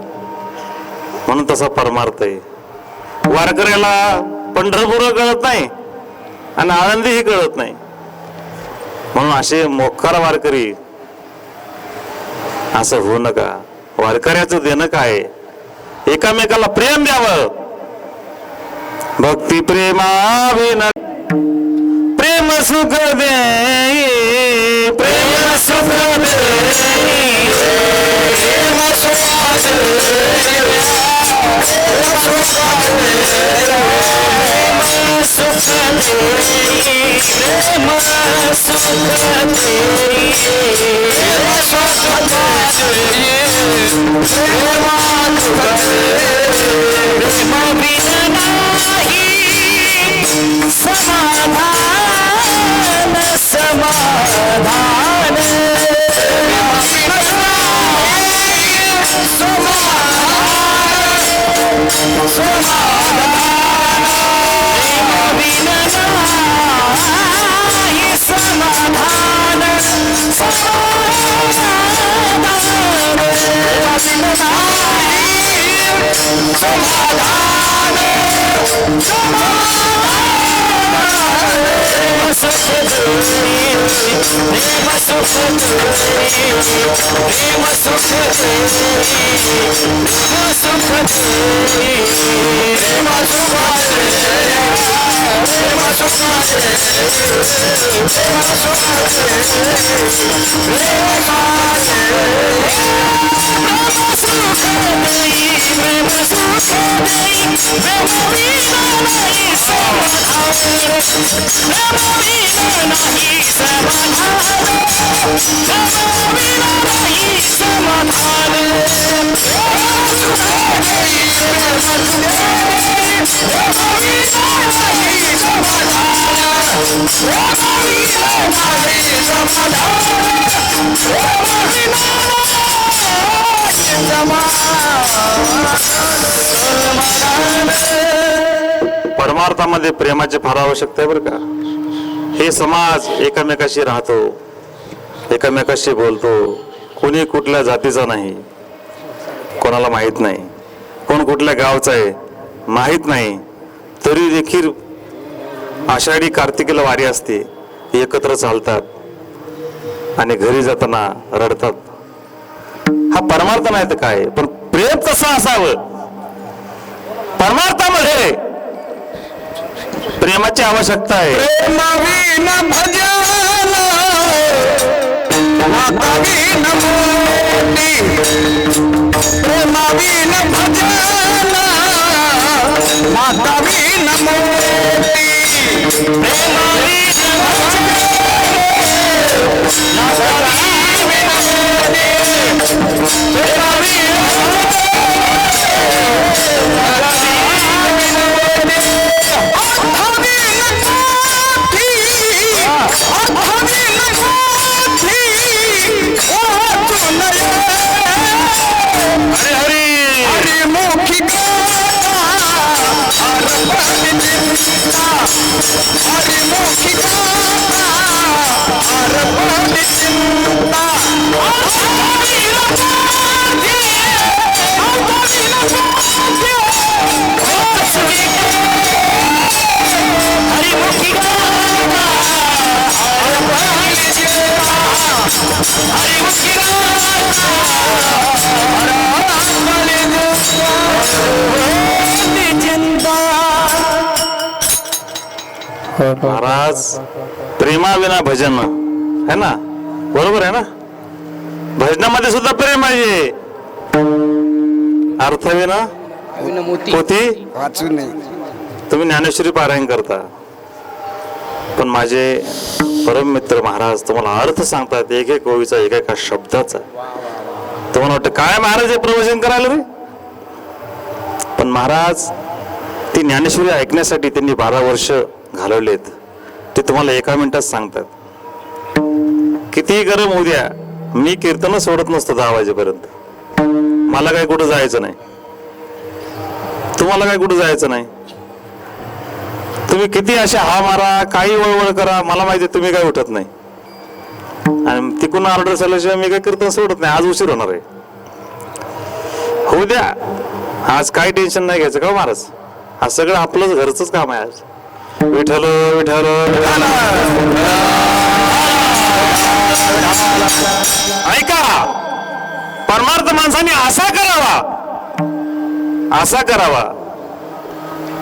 S1: म्हणून तसा परमार्थ आहे. वारकऱ्याला पंढरपूर कळत नाही आणि आळंदीही कळत नाही. म्हणून असे मोक्कार वारकरी असं होऊ नका. वारकऱ्याचं देणं काय? एकामेकाला प्रेम द्यावं. भक्ती प्रेमाविन प्रेम सुख दे, प्रेम सुख दे, प्रेम सुख दे,
S4: समाधान समाधान समाधान
S1: परमार्थामध्ये प्रेमाची फार आवश्यकता आहे बरं का. हे समाज एकमेकाशी राहतो, एकमेकाशी बोलतो, कोणी कुठल्या जातीचा नाही, कोणाला माहीत नाही, कोण कुठल्या गावचा आहे माहीत नाही, तरी देखील आषाढी कार्तिकीला वारी असते, एकत्र चालतात आणि घरी जाताना रडतात. हा परमार्थ नाही तर काय, पण प्रेम कसं असावं. परमार्थामध्ये प्रेमाची आवश्यकता आहे.
S2: प्रेमाविन भजन माताविन मोती, प्रेमाविन भजन माताविन मोती, प्रेमाविन भजन माताविन मोती, प्रेमाविन
S1: महाराज प्रेमाविना भजन है ना, बरोबर आहे ना. भजनामध्ये सुद्धा प्रेम आहे. अर्थविना पोथी
S3: वाचू नाही.
S1: तुम्ही ज्ञानेश्वरी पारायण करता, पण माझे परम मित्र महाराज तुम्हाला अर्थ सांगतात एक एक ओळीचा, एक एका शब्दाचा. तुम्हाला वाटतं काय महाराज हे प्रवचन करायला रे, पण महाराज ती ज्ञानेश्वरी ऐकण्यासाठी त्यांनी 12 वर्ष घालवलेत. ते तुम्हाला एका मिनिटात सांगतात. कितीही गरम होऊ द्या, मी कीर्तन सोडत नसतो 10 वाजेपर्यंत. मला काय कुठं जायचं नाही, तुम्हाला काय कुठं जायचं नाही. तुम्ही किती अशा हा मारा, काही वळवळ करा, मला माहिती आहे तुम्ही काय उठत नाही. आणि तिकडून ऑर्डर झाल्याशिवाय मी काय कीर्तन सोडत नाही. आज उशीर होणार आहे, होऊ द्या. आज काही टेन्शन नाही घ्यायचं का महाराज. हा सगळं आपलंच घरचंच काम आहे. आज विठ्ठल विठ्ठल विठ्ठल. ऐका, परमार्थ माणसाने असा करावा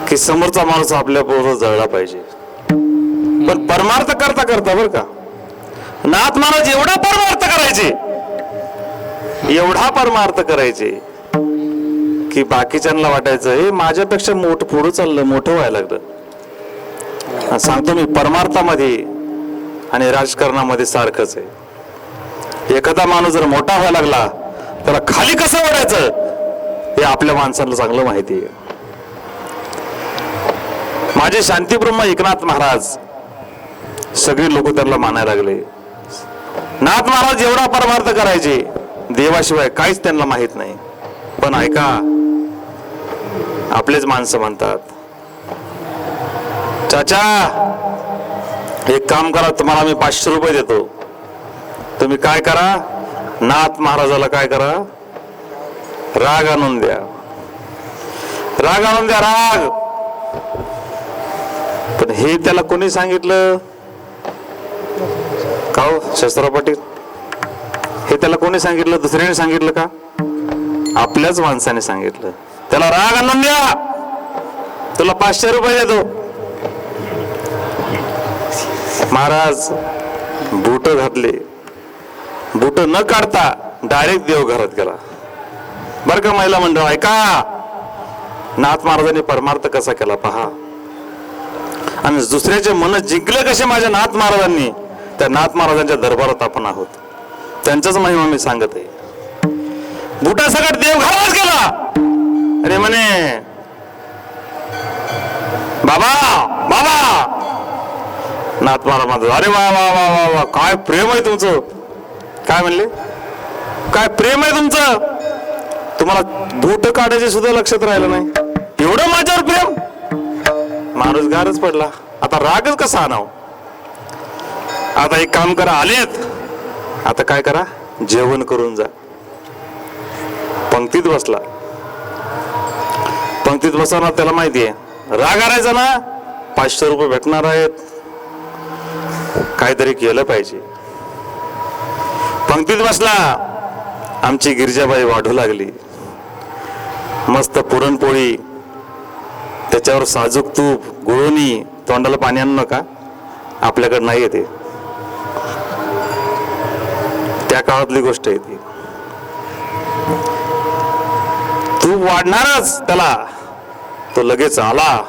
S1: की समोरचा माणूस आपल्या बरोबर जळला पाहिजे. पण परमार्थ करता करता बरं का, नाथ महाराज एवढा परमार्थ करायचे की बाकीच्यांना वाटायचं हे माझ्यापेक्षा मोठं पुढं चाललं, मोठं व्हायला लागलं. सांगतो मी, परमार्थामध्ये आणि राजकारणामध्ये सारखंच आहे. एखादा माणूस जर मोठा व्हायला लागला, त्याला खाली कसं वाढायचं हे आपल्या माणसाला चांगलं माहिती आहे. माझे शांतीब्रह्म एकनाथ महाराज सगळे लोक त्यांना मानायला लागले. नाथ महाराज एवढा परमार्थ करायचे, देवाशिवाय काहीच त्यांना माहित नाही. पण ऐका, आपलेच माणसं म्हणतात, चाचा एक काम करा, तुम्हाला मी 500 रुपये देतो. तुम्ही काय करा, नाथ महाराजाला काय करा, राग आणून द्या. राग आणून द्या राग. पण हे त्याला कोणी सांगितलं का हो शस्त्रराव पाटील? हे त्याला कोणी सांगितलं? दुसऱ्याने सांगितलं का? आपल्याच माणसाने सांगितलं. त्याला राग आणून द्या, तुला 500 रुपये देतो. महाराज बूट घातले, बूट न काढता डायरेक्ट देवघरात गेला. बर का महिला मंडळ, ऐका. नाथ महाराजांनी परमार्थ कसा केला पहा. आणि दुसऱ्याचे मन जिंकले कसे माझ्या नाथ महाराजांनी. त्या नाथ महाराजांच्या दरबारात आपण आहोत, त्यांचाच महिमा मी सांगत आहे. बुटासकट देवघरात गेला आणि म्हणे बाबा बाबा. नाथ महाराज म्हणतात अरे वा वा वा वा वा, काय प्रेम आहे तुमचं. काय म्हणले? काय प्रेम आहे तुमचं. तुम्हाला बूट काढायचे सुद्धा लक्षात राहिलं नाही, एवढं माझ्यावर प्रेम. माणूस गारच पडला. आता रागच कसा आणाव. आता एक काम करा, आलेत आता काय करा, जेवण करून जा. पंक्तीत बसला. पंक्तीत बसवणार त्याला माहितीये राग आणायचा ना, 500 रुपये भेटणार आहेत, काहीतरी केलं पाहिजे. पंक्तीत बसला. आमची गिरजाबाई वाढू लागली. मस्त पुरणपोळी, त्याच्यावर साजूक तूप, गुळोणी. तोंडाला पाणी आणू नका, आपल्याकडे नाही येते. त्या काळातली गोष्ट आहे ती. तूप वाढणारच त्याला. तो लगेच आला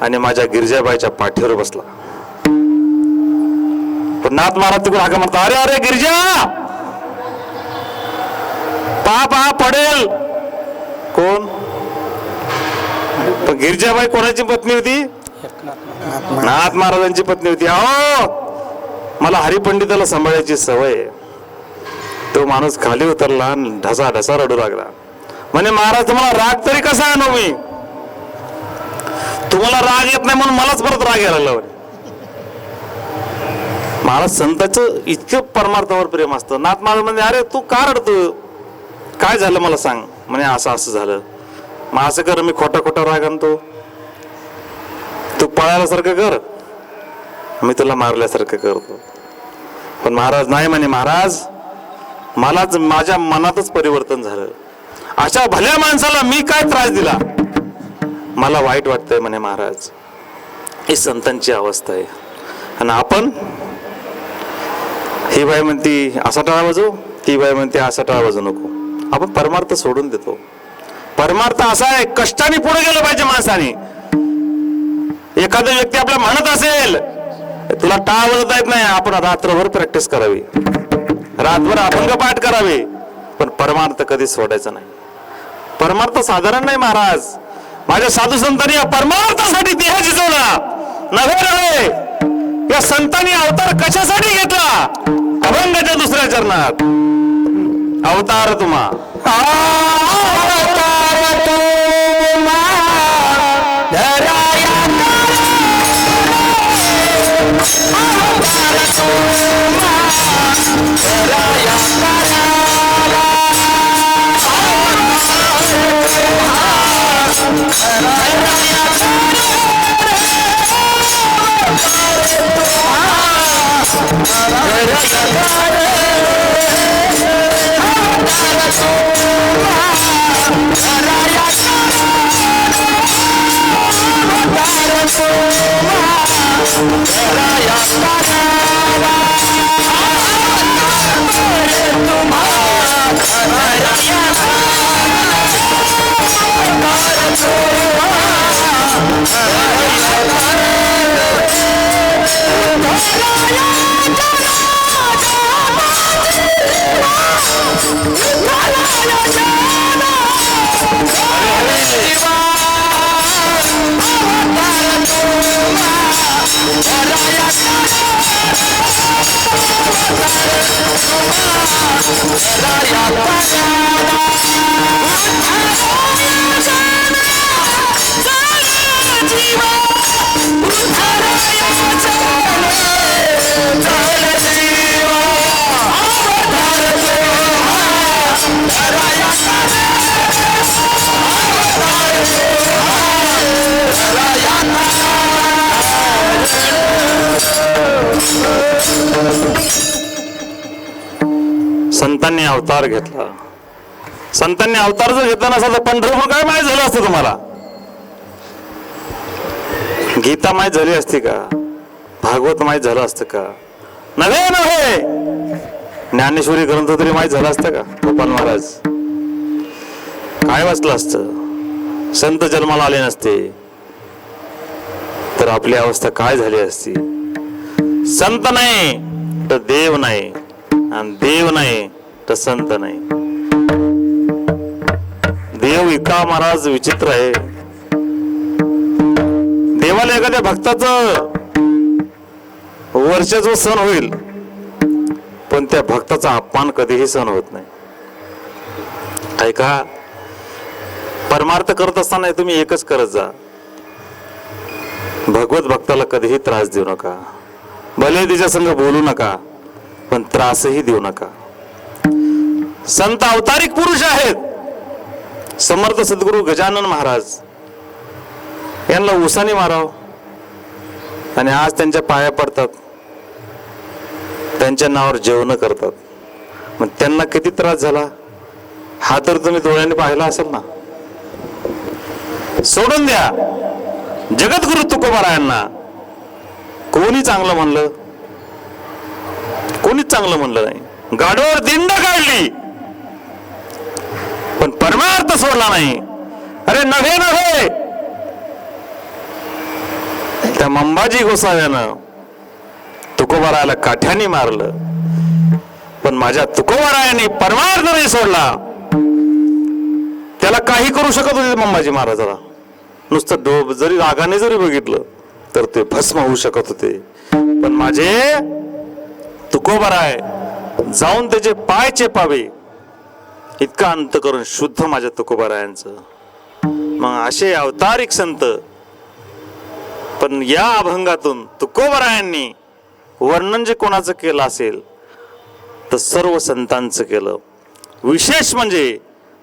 S1: आणि माझ्या गिरजाबाईच्या पाठीवर बसला. पण नाथ महाराज तिकडून हाका मारता, अरे अरे गिरजा, पहा पडेल. कोण? पण गिरजाबाई कोणाची पत्नी होती? नाथ महाराजांची पत्नी होती. अहो, मला हरिपंडिताला सांभाळायची सवय. तो माणूस खाली उतरला, ढसा ढसा रडू लागला. म्हणे महाराज तुम्हाला राग तरी कसा आणू मी. तुम्हाला राग येत नाही म्हणून मलाच परत राग यायला लागला. महाराज संतांचं इतकं परमार्थावर प्रेम असतं. नाथ महाराज म्हणजे अरे तू का रडतो, काय झालं मला सांग. म्हणे असं असं झालं. मग असं कर, मी खोटा खोटा राग आणतो, तू पळाल्यासारखं कर, मी तुला मारल्यासारखं करतो. पण महाराज नाही म्हणे, महाराज मलाच माझ्या मनातच परिवर्तन झालं. अशा भल्या माणसाला मी काय त्रास दिला, मला वाईट वाटतंय म्हणे महाराज. ही संतांची अवस्था आहे. आणि आपण, ही बाई म्हणती असा टाळा वाजव, ती बाई म्हणते असा टाळा वाजवू नको. आपण परमार्थ सोडून देतो. परमार्थ असा आहे, कष्टाने पुढे गेलं पाहिजे माणसाने. एखादा व्यक्ती आपल्या म्हणत असेल तुला टाळ वाजवता येत नाही, आपण रात्रभर प्रॅक्टिस करावी, रातभर अभंग पाठ करावे, पण परमार्थ कधीच सोडायचा नाही. परमार्थ साधारण नाही महाराज. माझ्या साधू संतांनी या परमार्थासाठी देह जिजवला नव्हे. या संतांनी अवतार कशासाठी घेतला? अभंगाच्या दुसऱ्या चरणात अवतार तुम्हा
S2: जीवा
S1: संतांनी अवतार घेतला. संतांनी अवतार जर घेतला नसता तर पंढरपूर काय माहीत झालं असतं तुम्हाला? गीता माहीत झाली असती का? भागवत माहीत झालं असतं का? नव्हे नव्हे ज्ञानेश्वरी ग्रंथ तरी माहीत झाला असतं का? गोपाल महाराज काय वाचलं असतं? संत जन्माला आले नसते तर आपली अवस्था काय झाली असती? संत नाही तर देव नाही, आणि देव नाही तर संत नाही. देव इतका महाराज विचित्र आहे. देवाला एखाद्या भक्ताचं वर्षाचं सण होईल, पण त्या भक्ताचा अपमान कधीही सहन होत नाही. ऐका, परमार्थ करत असताना तुम्ही एकच करत जा, भगवत भक्ताला कधीही त्रास देऊ नका. भले तिच्या संग बोलू नका, पण त्रासही देऊ नका. संत अवतारिक पुरुष आहेत. समर्थ सद्गुरू गजानन महाराज यांना उसाने माराव आणि आज त्यांच्या पाया पडतात, त्यांच्या नावावर जेवण करतात. मग त्यांना किती त्रास झाला हा तर तुम्ही डोळ्यांनी पाहिला असेल ना. सोडून द्या. जगद्गुरु तुकोबारायांना कोणी चांगलं म्हणलं? कोणीच चांगलं म्हणलं नाही. गाडोवर दिंड काढली पण परमार्थ सोडला नाही. अरे नव्हे नव्हे त्या मंबाजी गोसाव्यानं तुकोबारायाला काठ्याने मारलं, पण माझ्या तुकोबारायाने परमार्थ नाही सोडला. त्याला काही करू शकत होते मंबाजी महाराजाला. नुसतं जरी रागाने जरी बघितलं तर ते भस्म होऊ शकत होते. पण माझे तुकोबाराय जाऊन त्याचे पाय चेपावे इतका अंतकरण शुद्ध माझ्या तुकोबारायांचं. मग असे अवतारिक संत. पण या अभंगातून तुकोबारायांनी वर्णन जे कोणाचं केलं असेल तर सर्व संतांचं केलं. विशेष म्हणजे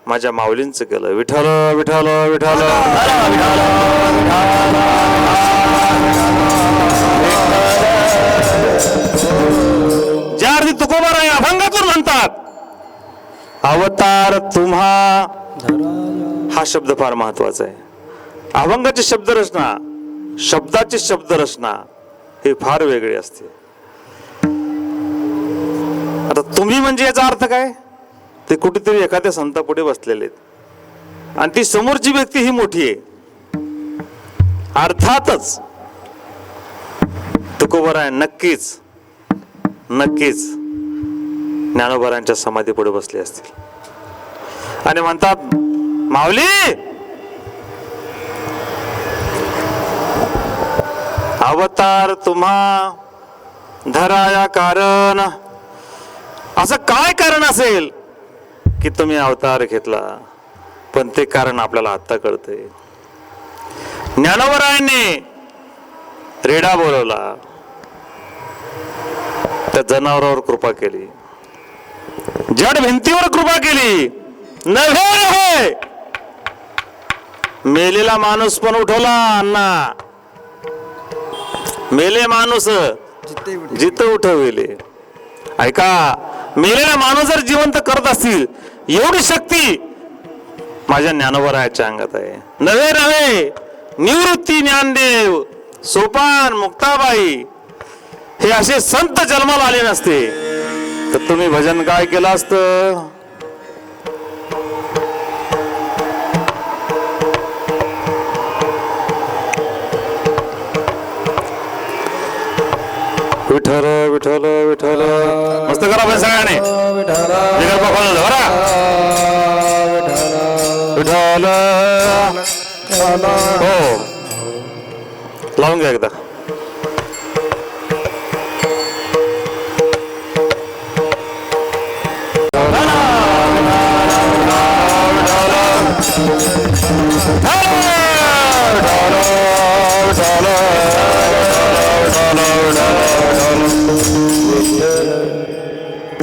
S1: माझ्या माऊलींचं केलं. विठ्ठल विठ्ठल विठ्ठल. ज्या अर्थी तुकोबाराय अभंगातून म्हणतात, अवतार तुम्हा, हा शब्द फार महत्वाचा आहे. अभंगाची शब्दरचना, शब्दाची शब्दरचना हे फार वेगळी असते. आता तुम्ही म्हणजे याचा अर्थ काय? ते कुठेतरी एखाद्या संतापुढे बसलेले आहेत आणि ती समोरची व्यक्ती ही मोठी आहे. अर्थातच तुकोबाराय नक्कीच नक्कीच ज्ञानोबारांच्या समाधी पुढे बसले असतील आणि म्हणतात, माऊली अवतार तुम्हा धराया कारण. असं काय कारण असेल की तुम्ही अवतार घेतला? पण ते कारण आपल्याला आत्ता कळतंय. ज्ञानोबारायांनी रेडा बोलवला, त्या जनावरावर कृपा केली, जड भिंतीवर कृपा केली. नव्हे नव्हे मेलेला माणूस पण उठवला. अण्णा मेले माणूस जिथं उठविले. ऐका, मेलेला माणूस जर जिवंत करत असतील एवढी शक्ती माझ्या ज्ञानोबारायाच्या अंगात आहे. नव्हे नव्हे निवृत्ती, ज्ञानदेव, सोपान, मुक्ताबाई हे असे संत जन्माला आले नसते तर तुम्ही भजन काय केलं असतं? विठ्ठल विठ्ठल विठ्ठल. मस्त करा पण सगळ्याने विठ्ठल. हो, लावून घ्या एकदा.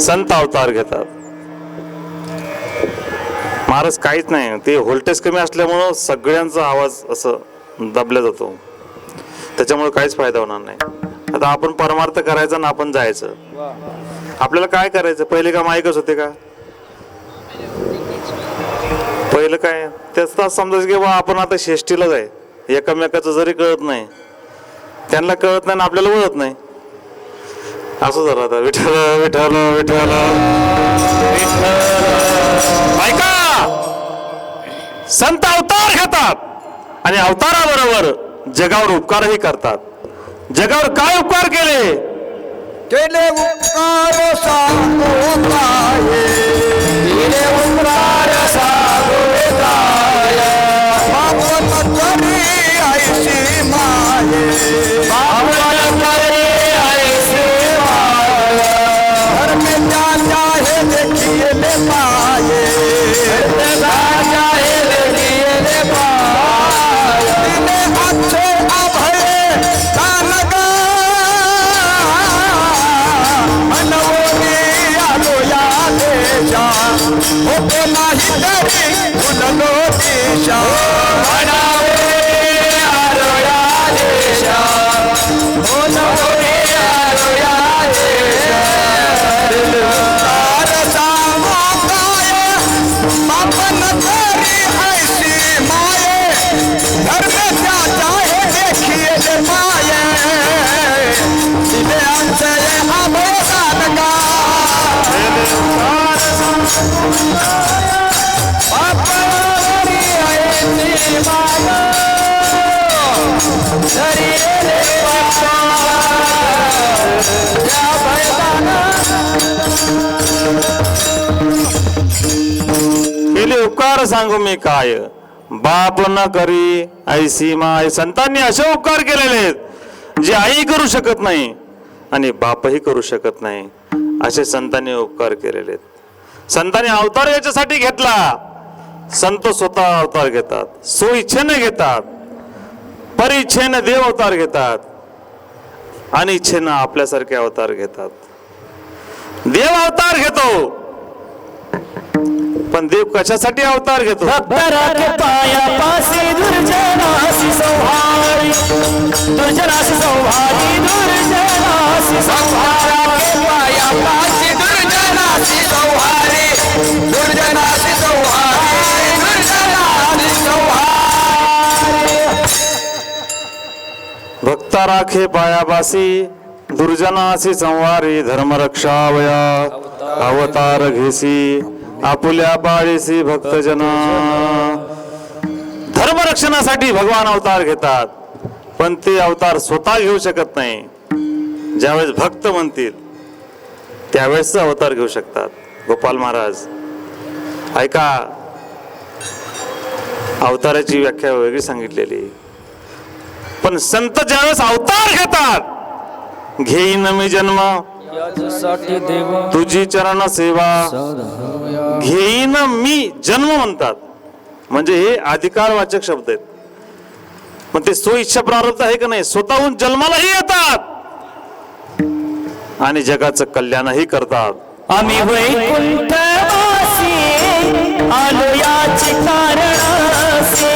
S1: संत अवतार घेतात. महाराज काहीच नाही, ते व्होल्टेज कमी असल्यामुळं सगळ्यांचा आवाज असं दाबला जातो, त्याच्यामुळे काहीच फायदा होणार नाही. आता आपण परमार्थ करायचा ना आपण जायचं. आपल्याला काय करायचं? पहिले का माईकच होते का? पहिलं काय त्याच तास समजायचं की बा आपण आता शेष्टीलाच आहे. एकमेकाचं जरी कळत नाही, त्यांना कळत नाही ना आपल्याला ओळखत नाही. असं झालं आता. विठ्ठल विठ्ठल विठ्ठल ऐका, संत अवतार घेतात आणि अवताराबरोबर जगावर उपकारही करतात. जगावर काय उपकार केले?
S3: केले उपकार सांगू काय, केले उपकार सांगू काय, बापन करी ऐशी माये, बापन करी ऐशी माये, घर में जा चाहे देखिए ले पाए, चाहे देखिए ले पाए, दिने अच्छे अभय का लगा होते नाही तरी फुललो दिशा, बनावे आरोया दिशा, बनावे आरोया दिशा, तार सांगो काय, बापन करी ऐसी माये, घर में क्या चाहे देखिए ले पाए, दिले आमचे अभोगान का
S1: केले उपकार सांगू मी काय, बाप न करी ऐसी माय. संतांनी असे उपकार केलेले आहेत जे आई करू शकत नाही आणि बापही करू शकत नाही. असे संतांनी उपकार केलेले आहेत. संतांनी अवतार याच्यासाठी घेतला. संत स्वतः अवतार घेतात, स्वइच्छेने घेतात, परिच्छेने देव अवतार घेतात, आणि इच्छेनं आपल्यासारखे अवतार घेतात. देव अवतार घेतो, पण देव कशासाठी अवतार घेतो?
S2: पायापासी दुर्जनासी संहारी, दुर्जनासी संहारी, दुर्जनासी संहारी, पायापासी दुर्जनासी संहारी, दुर्जनासी संहारी, दुर्जनासी संहारी.
S1: भक्ता राखे पायाबासी, दुर्जनासी संवारी, धर्मरक्षावया अवतार घेसी, आपुल्या बाळीसी भक्तजन. धर्मरक्षणासाठी भगवान अवतार घेतात, पण ते अवतार स्वतः घेऊ शकत नाही. ज्यावेळेस भक्त म्हणतील त्यावेळेस अवतार घेऊ शकतात. गोपाल महाराज ऐका, अवताराची व्याख्या वेगळी सांगितलेली, पण संत ज्यावेळेस अवतार घेतात, घेईन मी जन्म तुझी चरण सेवा, घेईन मी जन्म म्हणतात, म्हणजे हे अधिकारवाचक शब्द आहेत. मग ते स्वइच्छा प्रारब्ध आहे का नाही? स्वतःहून जन्मालाही येतात आणि जगाचं कल्याणही करतात.
S2: आम्ही वैकुंठवासी आलो याचे कारणासी,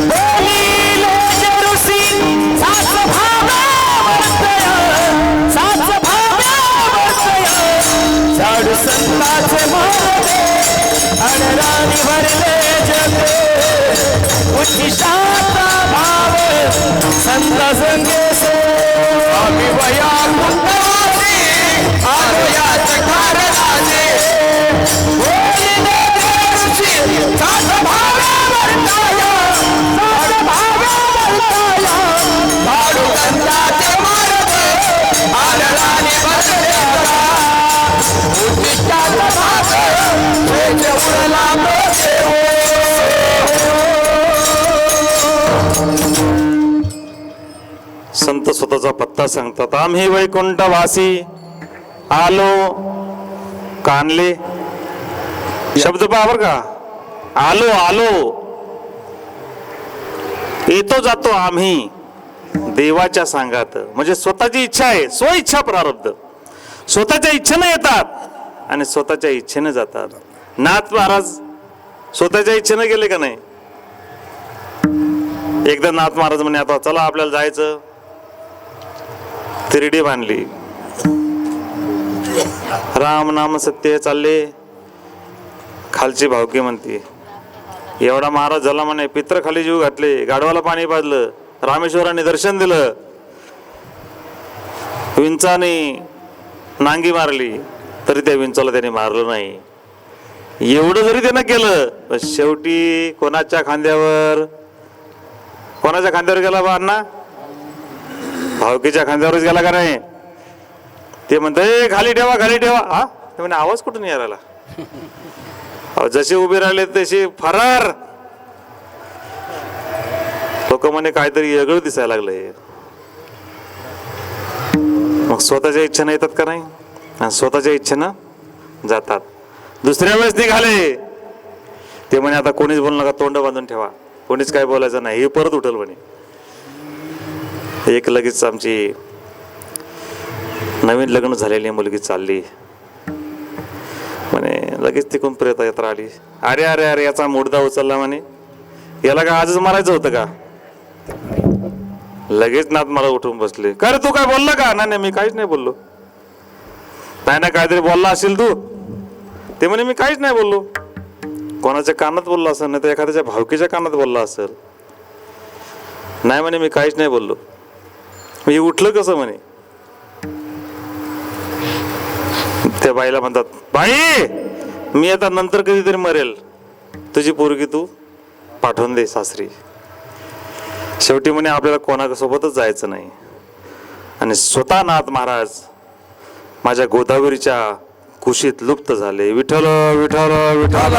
S2: बोलिलो जरुसी साच भाव्यावर्तया, साच भाव्यावर्तया, झाडू संताचे मारे अडराणी भरले जगे, उच्चिष्टाचा भाव संत संगेसे.
S3: आम्ही वैकुंठवासी आलो याचे कारणासी, बोलिलो जरुसी साच भाव्यावर्तया, साच भाव्यावर्तया, झाडू संताचे मारे अडराणी भरले जगे, उच्चिष्टाचा भाव उडला
S1: संत स्वतःचा पत्ता सांगतात. आम्ही वैकुंठवासी आलो, कानले शब्द पहा बरं का, आलो आलो, येतो जातो आम्ही देवाच्या सांगात. म्हणजे स्वतःची इच्छा आहे, स्वइच्छा प्रारब्ध. स्वतःच्या इच्छेने येतात आणि स्वतःच्या इच्छेने जातात. नाथ महाराज स्वतःच्या इच्छेने गेले का नाही? एकदा नाथ महाराज म्हणे आता चला आपल्याला जायचं. तिरडी बांधली, राम नाम सत्य चालले. खालची भावकी म्हणते एवढा महाराज झाला म्हणे, पित्र खाली जीव घातले, गाढवाला पाणी पाजलं, रामेश्वराने दर्शन दिलं, विंचाने नांगी मारली, तरी त्या विंचाला त्याने मारलं नाही. एवढं जरी त्यानं केलं पण शेवटी कोणाच्या खांद्यावर गेला बा अण्णा? भावकीच्या खांद्यावरच गेला का नाही? ते म्हणते खाली ठेवा खाली ठेवा. हा ते म्हणे आवाज कुठून यायला? जसे उभे राहिले तसे फरार. लोक म्हणे काहीतरी वेगळं दिसायला लागलंय. मग स्वतःच्या इच्छेनं येतात का नाही? आणि स्वतःच्या इच्छेनं जातात. दुसऱ्या वेळेस निघाले ते म्हणे आता कोणीच बोलू नका, तोंड बांधून ठेवा, कोणीच काय बोलायचं नाही, हे परत उठल म्हणे. एक लगेच आमची नवीन लग्न झालेली मुलगी चालली म्हणे, लगेच तिकडून प्रेत यात्रा आली. अरे अरे अरे याचा मुर्दा उचलला म्हणे, याला का आजच मारायचं होतं का? लगेच नात मला उठून बसले. का रे तू काय बोलला का? नाही मी काहीच नाही बोललो. नाही ना काहीतरी बोलला असेल तू. ते म्हणे मी काहीच नाही बोललो. कोणाच्या कानात बोलला असेल, नाही तर एखाद्याच्या भावकीच्या कानात बोलला असेल. नाही म्हणे मी काहीच नाही बोललो. मी उठलं कसं म्हणे? त्या बाईला म्हणतात, बाई मी आता नंतर कधीतरी मरेल, तुझी पोरगी तू पाठवून दे सासरी. शेवटी म्हणे आपल्याला कोणासोबतच जायचं नाही. आणि स्वतः नाथ महाराज माझ्या गोदावरीच्या कुशीत लुप्त झाले. विठ्ठल विठ्ठल विठ्ठल.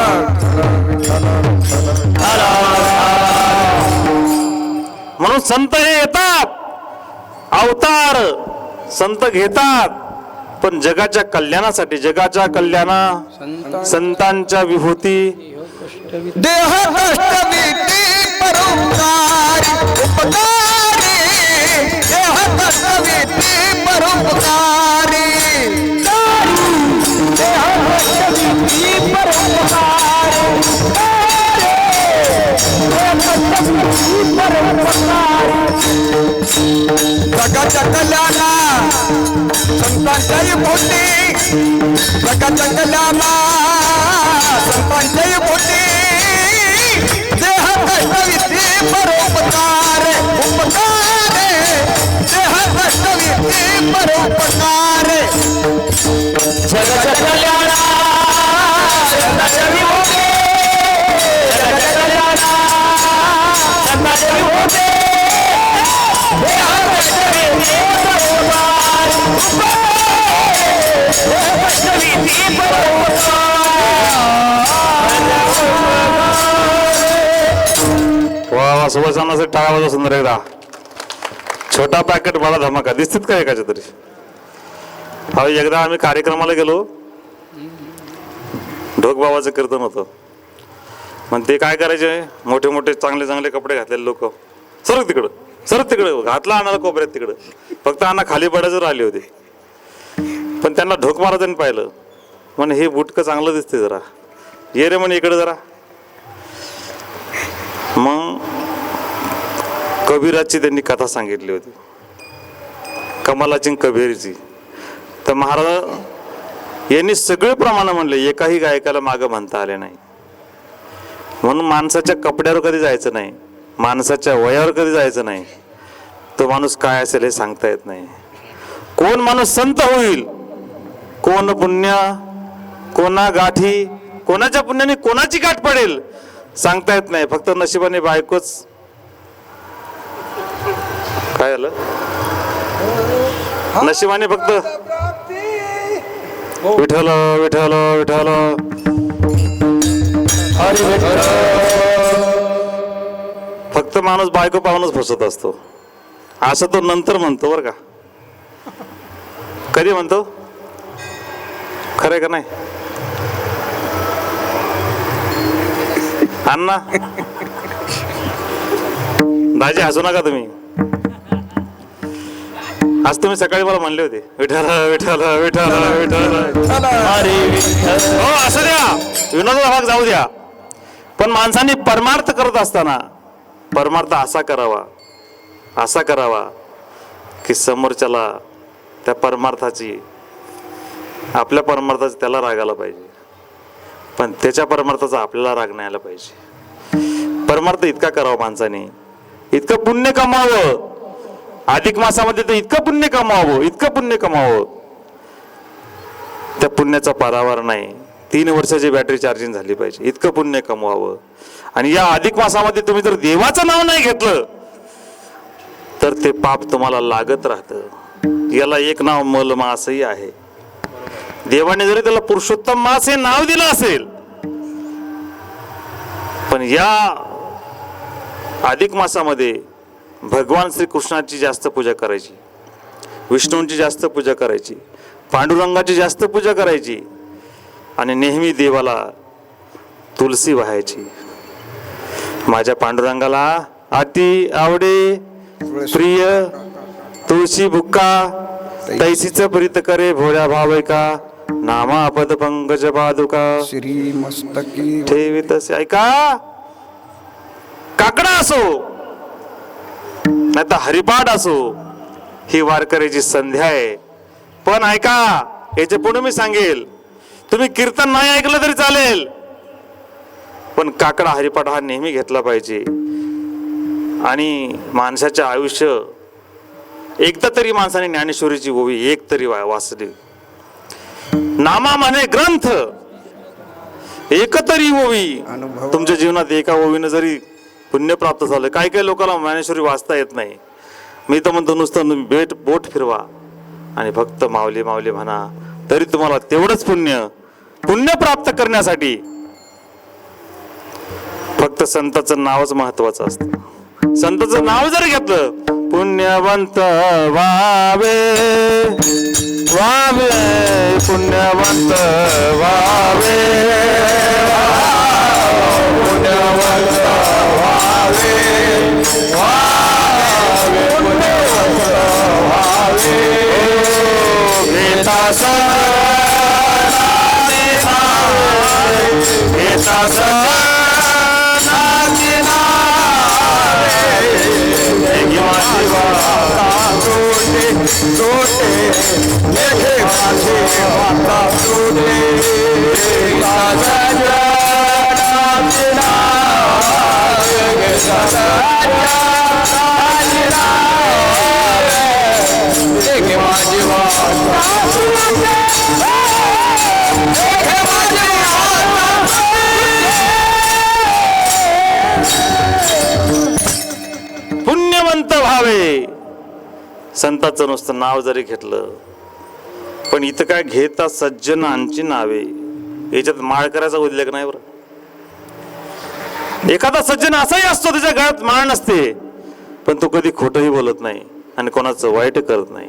S1: म्हणून संत हे येतात, अवतार संत घेतात, पण जगाच्या कल्याणासाठी, जगाच्या संतांच्या विभूती.
S3: देह कष्ट भीती परोपकारी उपकारी, देह कष्ट भीती परोपकारी, देह कष्ट भीती परोपकारी, जगाच्या कल्याणा संतांच्याही पोटी, जगाच्या कल्याणा संतांच्याही पोटी, देह कष्टविधी परोपकार उपकार, देह कष्टविधी परोपकार.
S2: जगाच्या कल्याणा संतांच्या विभूती, जगाच्या कल्याणा संतांच्या विभूती, देह कष्टविधी परोपकार उपकार, देह कष्टविधी परोपकार.
S1: वा सुभाषांना टाळा वाजवा सुंदर. एकदा छोटा पॅकेट बडा धमाका दिसतात का एकाच्या तरी? हा एकदा आम्ही कार्यक्रमाला गेलो, ढोक बाबाचं कीर्तन होतं. मग ते काय करायचे, मोठे मोठे चांगले चांगले कपडे घातलेले लोक, सरक तिकडं घातला आणायला कोपऱ्यात तिकडं, फक्त अण्णा खाली पडायचं राहिले होते. पण त्यांना ढोक मारा त्यांनी पाहिलं, म्हणे हे बुटकं चांगलं दिसते, जरा ये रे म्हणे इकडे जरा. मग कबीराची त्यांनी कथा सांगितली होती, कमलाची कबीरची. तर महाराज यांनी सगळे प्रमाण म्हणले, एकाही गायकाला मागं म्हणता आले नाही. म्हणून माणसाच्या कपड्यावर कधी जायचं नाही, माणसाच्या वयावर कधी जायचं नाही. तो माणूस काय असेल हे सांगता येत नाही. कोण माणूस संत होईल, कोण पुण्य, कोणा गाठी, कोणाच्या पुण्याने कोणाची गाठ पडेल सांगता येत नाही. फक्त नशिबाने बायकोच. काय झालं? नशिबाने फक्त विठ्ठल विठ्ठल विठ्ठल फक्त माणूस बायको पाहूनच फसत असतो, असं तो नंतर म्हणतो बरं का. कधी म्हणतो? खरंय का नाही अण्णा? दाजी हसू नका तुम्ही. आज तुम्ही सकाळी मला म्हणले होते विठ्ठल विठ्ठल विठ्ठल विठ्ठल. हो असं द्या, विनोदाचा भाग जाऊ द्या. पण माणसाने परमार्थ करत असताना परमार्थ असा करावा की समोरच्याला त्या परमार्थाची, आपल्या परमार्थाची त्याला राग आला पाहिजे, पण त्याच्या परमार्थाचा आपल्याला राग नाही आला पाहिजे. परमार्थ इतका करावा माणसाने, इतकं पुण्य कमावं, अधिक मासामध्ये तर इतकं पुण्य कमावं, इतकं पुण्य कमावं, त्या पुण्याचा पारावार नाही. 3 वर्षाची बॅटरी चार्जिंग झाली पाहिजे, इतकं पुण्य कमवावं. आणि या अधिक मासामध्ये तुम्ही जर देवाचं नाव नाही घेतलं तर ते पाप तुम्हाला लागत राहतं. याला एक नाव मलमासही आहे. देवाने जरी त्याला पुरुषोत्तम मास हे नाव दिलं असेल, पण या अधिक मासामध्ये भगवान श्रीकृष्णाची जास्त पूजा करायची, विष्णूंची जास्त पूजा करायची, पांडुरंगाची जास्त पूजा करायची, आणि नेहमी देवाला तुलसी वाहायची. माझ्या पांडुरंगाला अति आवडे प्रिय तुळशी बुक्का, तैसीच प्रीत करे भोळ्या भावैका, नामा पद पंकज पादुका
S3: श्री मस्तकी
S1: ठेवी तसे. ऐका, काकडा असो नाही तर हरिपाठ असो, ही वारकऱ्याची संध्या आहे. पण ऐका, याच्या पुढे मी सांगेल, तुम्ही कीर्तन नाही ऐकलं तरी चालेल, पण काकडा हरिपाठ हा नेहमी घेतला पाहिजे. आणि माणसाचे आयुष्य एकदा तरी माणसाने ज्ञानेश्वरीची ओवी एक तरी वाचली. नामा म्हणे ग्रंथ, एक तरी ओवी. तुमच्या जीवनात एका ओवीनं जरी पुण्य प्राप्त झालं. काही काही लोकांना ज्ञानेश्वरी वाचता येत नाही. मी तर म्हणतो नुसतं तुम्ही बोट फिरवा आणि फक्त माऊली माऊली म्हणा, तरी तुम्हाला तेवढंच पुण्य प्राप्त करण्यासाठी फक्त संताचं नावच महत्वाचं असतं. संताचं नाव जर घेतलं, पुण्यवंत व्हावे व्हावे, पुण्यवंत व्हावे, पुण्यवंत व्हावे व्हावे, पुण्यवंत व्हावे. घेता पुण्यवंत व्हावे. संतांचं नुसतं नाव जरी घेतलं, पण इथं काय घेता सज्जनांची नावे, याच्यात माळकऱ्याचा उल्लेख नाही बरं. एखादा सज्जन असाही असतो त्याच्या गळ्यात माळ नसते, पण तो कधी खोटंही बोलत नाही आणि कोणाचं वाईट करत नाही.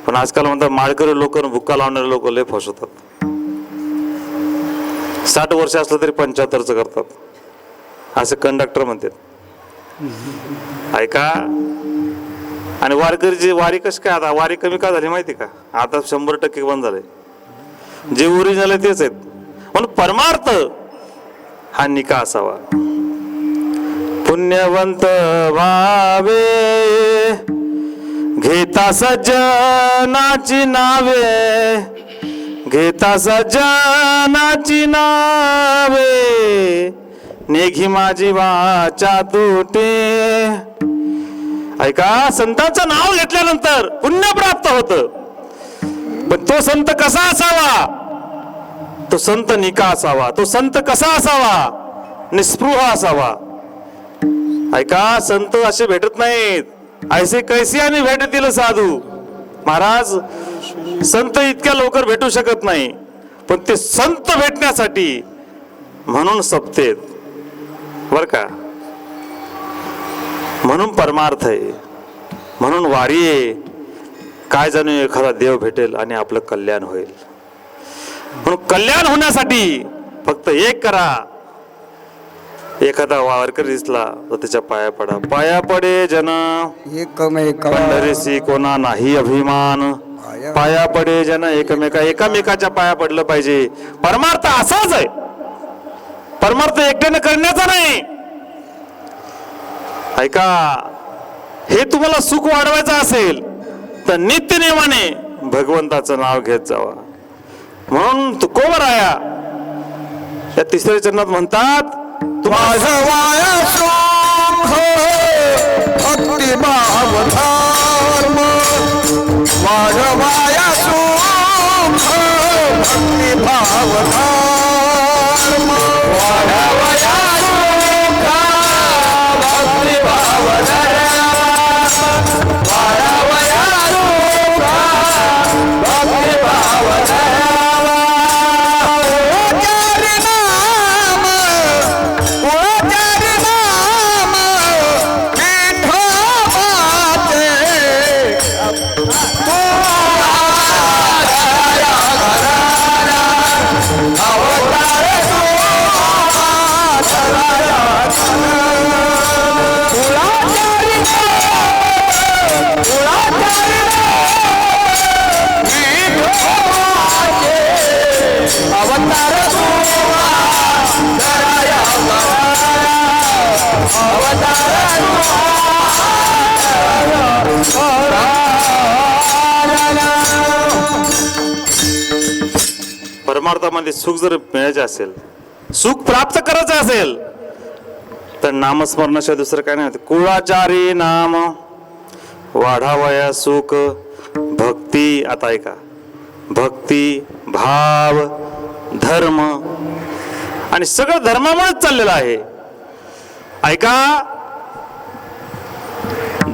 S1: पण आजकाल म्हणतात माळकरी लोक, बुक्का लावणारे लोक लय फसवतात. 60 वर्ष असलं तरी 75चं करतात, असे कंडक्टर म्हणतात. ऐका, आणि वारकरीची वारी कशी काय, आता वारी कमी का झाली माहिती का? आता 100% बंद झाले. जे ओरिजिनल आहे तेच आहेत. म्हणून परमार्थ हा निका असावा. पुण्यवंत व्हावे, घेता सज्जनाची नावे, घेता सज्जनाची नावे, नेघी माझी वाचा तुटे. ऐका, संतांचं नाव घेतल्यानंतर पुण्य प्राप्त होतं, पण तो संत कसा असावा? तो संत निका असावा. तो संत कसा असावा? निस्पृह असावा. ऐका, संत असे भेटत नाहीत. ऐसे कैसे आणि भेटतील साधू. महाराज, संत इतक्या लवकर भेटू शकत नाही, पण ते संत भेटण्यासाठी म्हणून सपतेत बर का. म्हणून परमार्थ आहे, म्हणून वारी आहे. काय जाणू एखादा देव भेटेल आणि आपलं कल्याण होईल. म्हणून कल्याण होण्यासाठी फक्त एक करा. एखादा वारकरी दिसला तर त्याच्या पाया पडा. पाया पडे जन पंढरीसी कोणा नाही अभिमान. पाया पडे जन एकामेकाच्या पाया पडलं पाहिजे. परमार्थ असाच आहे. परमार्थ एकट्याने करण्याचा नाही. ऐका, हे तुम्हाला सुख वाढवायचं असेल तर नित्यनेमाने भगवंताचं नाव घेत जावा. म्हणून तुकोबराया या तिसऱ्या चरणात म्हणतात,
S3: माझं वाया सुख भक्तिभाव धर्म, माझं वाया सुख भक्तिभाव धर्म, वाढावया सुख भक्तिभाव धर्म, वाढावया सुख भक्तिभाव धर्म. ओंकारी नाम, ओंकारी नाम विठोबाचे, अवतार
S1: परमार्थामध्ये सुख जर मिळायचे असेल, सुख प्राप्त करायचं असेल, तर नामस्मरणाशिवाय दुसरं काय नाही. कुळाचारी नाम वाढावया सुख भक्ती. आता ऐका, भक्ती, भाव, धर्म आणि सगळं धर्मामुळेच चाललेलं आहे. ऐका,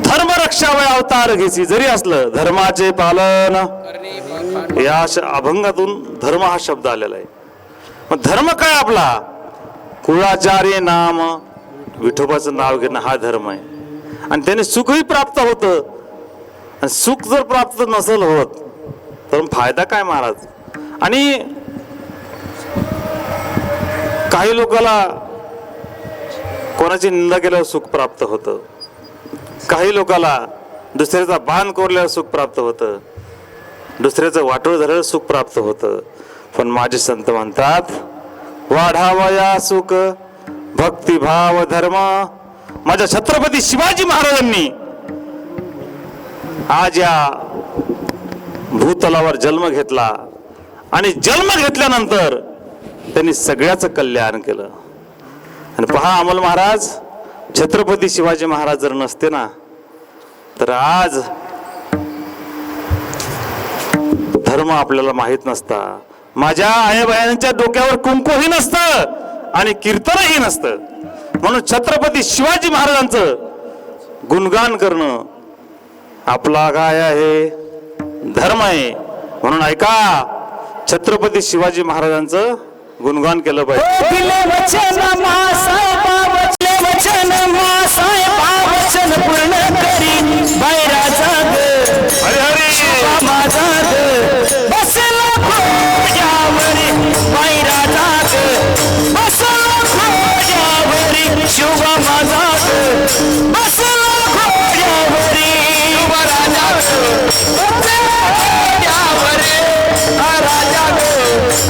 S1: धर्म रक्षावय अवतार घेसी जरी असलं, धर्माचे पालन या अभंगातून धर्म हा शब्द आलेला आहे. मग धर्म काय आपला? कुळाचार्य नाम, विठोबाचं नाव घेणं हा धर्म आहे. आणि त्याने सुखही प्राप्त होतं. आणि सुख जर प्राप्त नसेल होत तर फायदा काय महाराज? आणि काही लोकांना कोणाची निंदा केल्यावर सुख प्राप्त होतं, काही लोकांना दुसऱ्याचा बाण कोरल्यावर सुख प्राप्त होतं, दुसऱ्याचं वाटोळ झाल्यावर सुख प्राप्त होतं. पण माझे संत म्हणतात, वाढावया सुख भक्तिभाव धर्म. माझ्या छत्रपती शिवाजी महाराजांनी आज या भूतलावर जन्म घेतला आणि जन्म घेतल्यानंतर त्यांनी सगळ्याचं कल्याण केलं. आणि पहा अमोल महाराज, छत्रपती शिवाजी महाराज जर नसते ना, तर आज धर्म आपल्याला माहित नसता. माझ्या आईबायांच्या डोक्यावर कुंकूही नसतं आणि कीर्तनही नसतं. म्हणून छत्रपती शिवाजी महाराजांचं गुणगान करणं आपला काय आहे? धर्म आहे. म्हणून ऐका, छत्रपती शिवाजी महाराजांचं गुणगान केलं पाहिजे.
S2: दिले वचन वचन पूर्ण करी बैराजा
S1: हरी हरी
S2: माझा बसला खोजावरी बैराजा बसला खोजावरी शुभ माझा बसला खोजावरी शुभ राजा खोजावरी राजा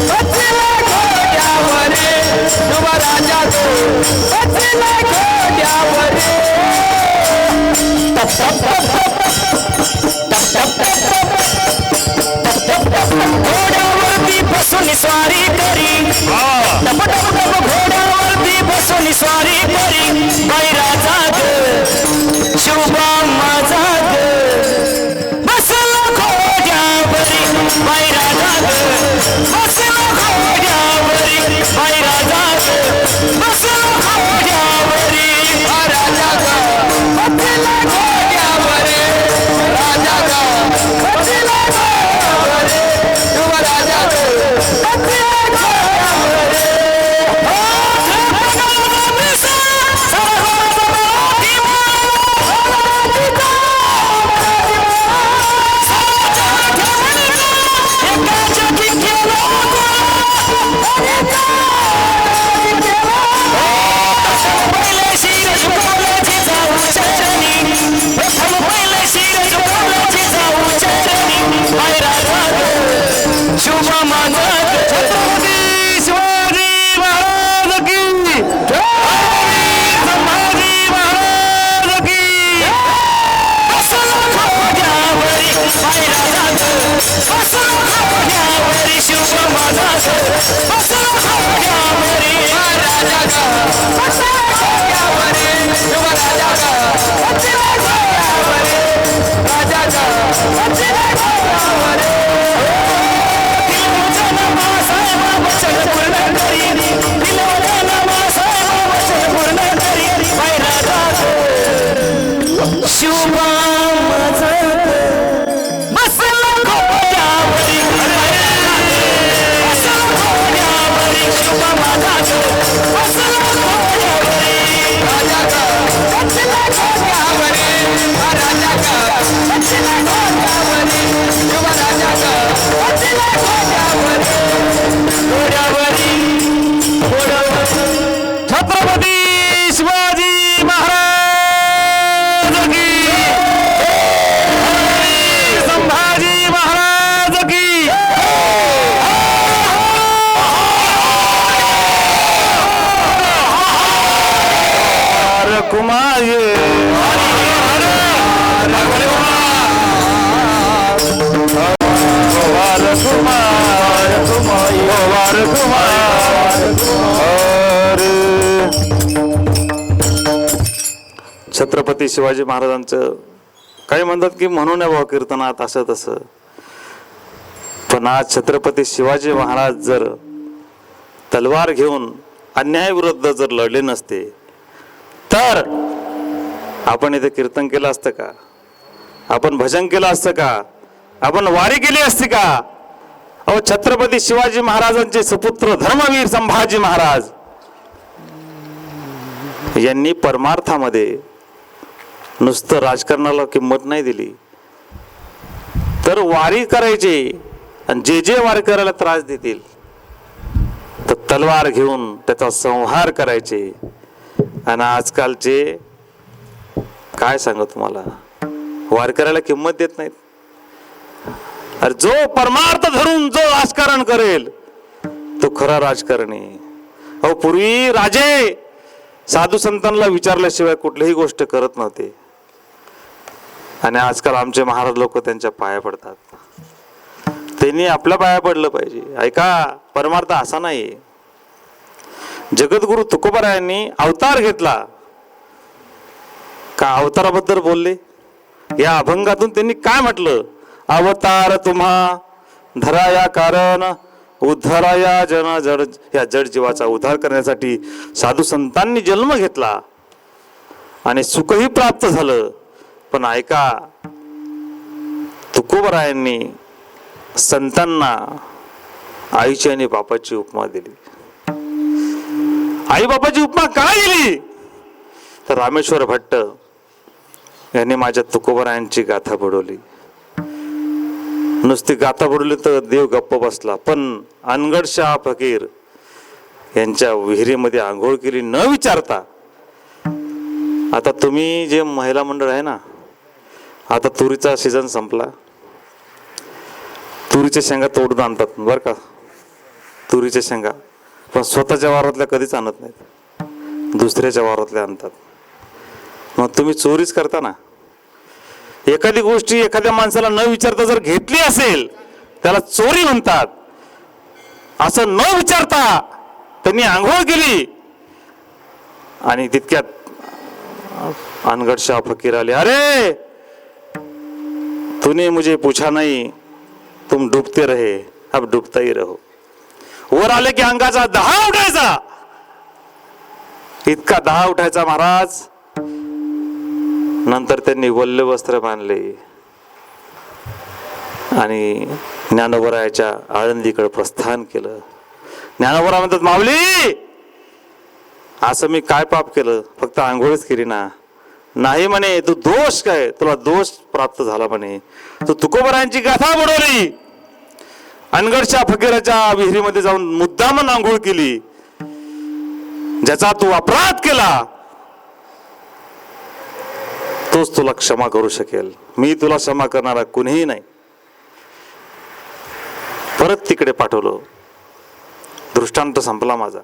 S2: बसला खोजावरी शुभ राजा बसला खोजावरी घोड्यावरती बसून स्वारी करी, टप टप टप घोड्यावरती बसून स्वारी करी बैराजा शुभा माझा बसला खोड्यावरी बैराजा बसला खोड्यावरी बैराजा बसला खोड्यावरी राजा बसला खोड्यावरी
S1: रखुमाये छत्रपती शिवाजी महाराजांचं काही म्हणतात की म्हणून भाव कीर्तनात असं तसं, पण आज छत्रपती शिवाजी महाराज जर तलवार घेऊन अन्यायाविरुद्ध जर लढले नसते तर आपण इथे कीर्तन केलं असतं का? आपण भजन केलं असतं का? आपण वारी केली असती का? अहो, छत्रपती शिवाजी महाराजांचे सुपुत्र धर्मवीर संभाजी महाराज यांनी परमार्थामध्ये नुसतं राजकारणाला किंमत नाही दिली, तर वारी करायची आणि जे वारी करायला त्रास देतील तर तलवार घेऊन त्याचा संहार करायचे. आणि आजकालचे काय सांगू तुम्हाला, वारी करायला किंमत देत नाहीत. अरे जो परमार्थ धरून जो राजकारण करेल तो खरा राजकारणी. अहो, पूर्वी राजे साधू संतांना विचारल्याशिवाय कुठलीही गोष्ट करत नव्हते, आणि आजकाल आमचे महाराज लोक त्यांच्या पाया पडतात. त्यांनी आपल्या पाया पडलं पाहिजे. ऐका, परमार्थ असा नाही. जगद्गुरु तुकोबारायांनी अवतार घेतला का अवताराबद्दल बोलले? या अभंगातून त्यांनी काय म्हटलं? अवतार तुम्हा धराया कारण उद्धाराया जन जड, या जड जीवाचा उद्धार करण्यासाठी साधू संतांनी जन्म घेतला आणि सुखही प्राप्त झालं. पण ऐका, तुकोबारायांनी संतांना आईची आणि बापाची उपमा दिली. आई बापाची उपमा काय दिली? तर रामेश्वर भट्ट यांनी माझ्या तुकोबारायांची गाथा बुडवली. नुसती गाथा बुडवली तर देव गप्प बसला, पण अनगडशाह फकीर यांच्या विहिरीमध्ये आंघोळ केली न विचारता. आता तुम्ही जे महिला मंडळ आहे ना, आता तुरीचा सीझन संपला, तुरीच्या शेंगा तोडून आणतात बरं का, तुरीच्या शेंगा, पण स्वतःच्या वावरातल्या कधीच आणत नाहीत, दुसऱ्याच्या वावरातल्या आणतात. मग तुम्ही चोरीच करता ना. एखादी गोष्टी एखाद्या माणसाला न विचारता जर घेतली असेल त्याला चोरी म्हणतात. असं न विचारता त्यांनी आंघोळ केली आणि तितक्यात अनगडशाह फकीर आले. अरे तूने मुझे पूछा नहीं, तुम डूबते रहे, अब डूबता ही रहो. वर आले की अंगाचा दहा उठायचा, इतका दहा उठायचा महाराज. नंतर त्यांनी वल्ल वस्त्र बांधले आणि ज्ञानोबरायाच्या आळंदीकडे प्रस्थान केलं. ज्ञानोबरा म्हणतात, माऊली असं मी काय पाप केलं? फक्त आंघोळच केली ना. नाही म्हणे, तू दोष काय, तुला दोष प्राप्त झाला म्हणे. तू तुकोबारायांची गाथा बुडवली, अनगडशाह फकीराच्या विहिरीमध्ये जाऊन मुद्दामन आंघोळ केली. ज्याचा तू अपराध केला तोच तुला क्षमा करू शकेल. मी तुला क्षमा करणारा कुणीही नाही. परत तिकडे पाठवलं. दृष्टांत संपला माझा.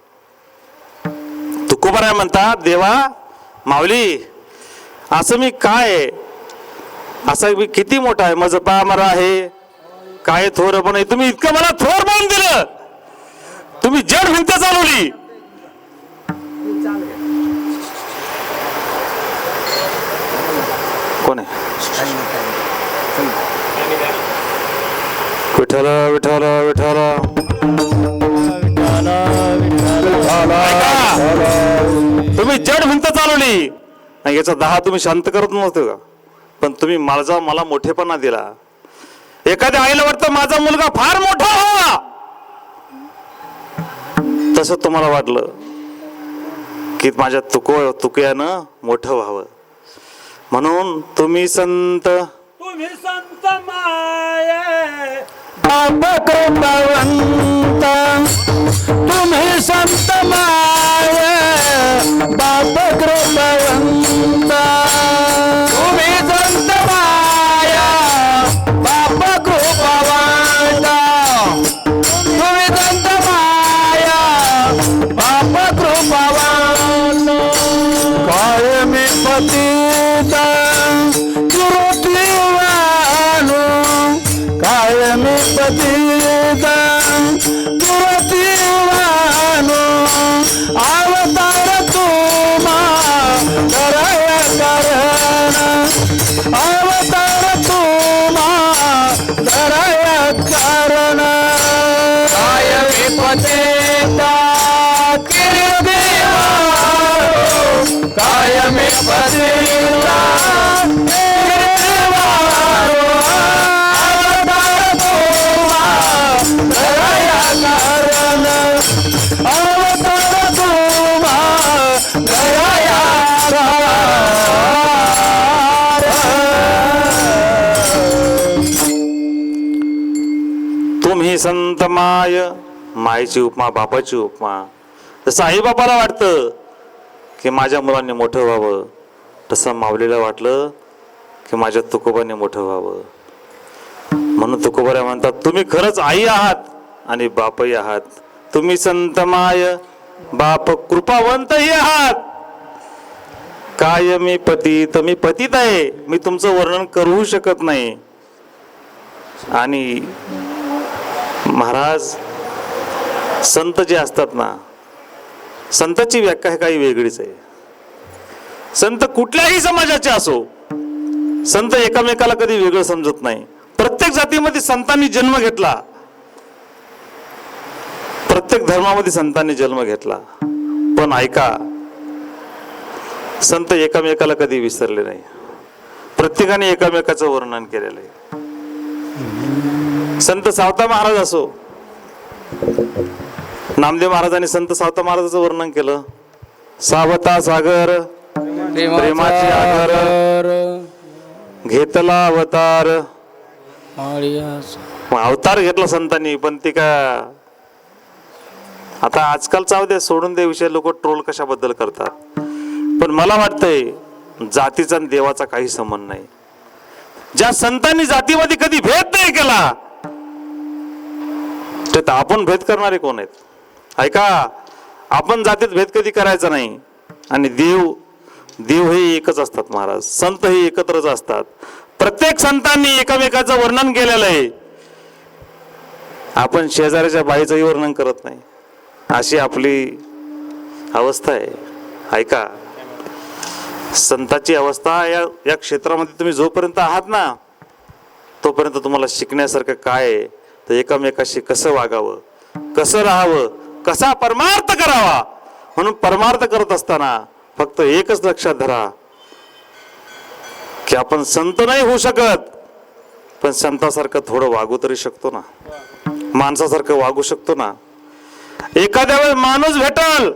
S1: तुकोबाराय म्हणतात, देवा माऊली असं मी काय, असं मी किती मोठा आहे, माझं पा मरा आहे काय थोर पण आहे. तुम्ही इतकं मला थोर बनवून दिलं, तुम्ही जड भिंत चालवली. कोण आहे? विठ्ठल विठ्ठल विठ्ठल. तुम्ही जड भिंत चालवली आणि याचा 10 तुम्ही शांत करत नव्हते का? पण तुम्ही मला मोठेपणा दिला. एखाद्या आईला वाटतं माझा मुलगा फार मोठा व्हावा, तसं तुम्हाला वाटलं की माझ्या तुकयानं मोठं व्हावं, म्हणून तुम्ही संत
S2: माये बाप कृपवंत, तुम्ही संत माये बाप कृपवंत, तुम्ही संत माया बाप कृपवंत, तुम्ही संत माया बाप कृपवंत.
S3: काय मी देता कीर्ती वारो कायमी पतिता कीर्ती वारो अवतार तुम्हा दया कारण अवतार तुम्हा दया
S1: तुम्ही संत माय, मायेची उपमा बापाची उपमा. जसं आई बापाला वाटतं की माझ्या मुलांनी मोठं व्हावं, तसं माऊलीला वाटलं की माझ्या तुकोबाने मोठं व्हावं. म्हणून तुकोबाऱ्या म्हणतात तुम्ही खरंच आई आहात आणि बापही आहात. तुम्ही संत माय, बाप कृपावंतही आहात. काय मी पतित, मी पतित आहे, मी तुमचं वर्णन करू शकत नाही. आणि महाराज संत जे असतात ना, संताची व्याख्या काही वेगळीच आहे. संत कुठल्याही समाजाचे असो, संत एकामेकाला कधी वेगळं समजत नाही. प्रत्येक जातीमध्ये संतांनी जन्म घेतला, प्रत्येक धर्मामध्ये संतांनी जन्म घेतला. पण ऐका, संत एकामेकाला कधी विसरले नाही. प्रत्येकाने एकामेकाचं वर्णन केलेलं आहे. संत सावता महाराज असो, नामदेव महाराजांनी संत सावता महाराजाचं वर्णन केलं. सावता सागर प्रेमाचे आधार घेतला अवतार. अवतार घेतला संतांनी, पण ते का आता आजकाल चाव दे, सोडून दे विषय. लोक ट्रोल कशाबद्दल करतात, पण मला वाटतंय जातीचा आणि देवाचा काही संबंध नाही. ज्या संतांनी जातीमध्ये कधी भेद नाही केला, तर आपण भेद करणारे कोण आहेत? ऐका, आपण जातीत भेद कधी करायचा नाही. आणि देव हे एकच असतात महाराज. संत हे एकत्रच असतात. प्रत्येक संतांनी एकमेकाचं वर्णन केलेलं आहे. आपण शेजाऱ्याच्या बाईचंही वर्णन करत नाही, अशी आपली अवस्था आहे. ऐका, संताची अवस्था या क्षेत्रामध्ये तुम्ही जोपर्यंत आहात ना, तोपर्यंत तुम्हाला शिकण्यासारखं काय आहे, तर एकमेकाशी कसं वागावं, कसं राहावं, कसा परमार्थ करावा. म्हणून परमार्थ करत असताना फक्त एकच लक्षात धरा की आपण संत नाही होऊ शकत, पण संतासारखं थोडं वागू तरी शकतो ना, माणसासारखं वागू शकतो ना. एखाद्या वेळेस माणूस भेटल,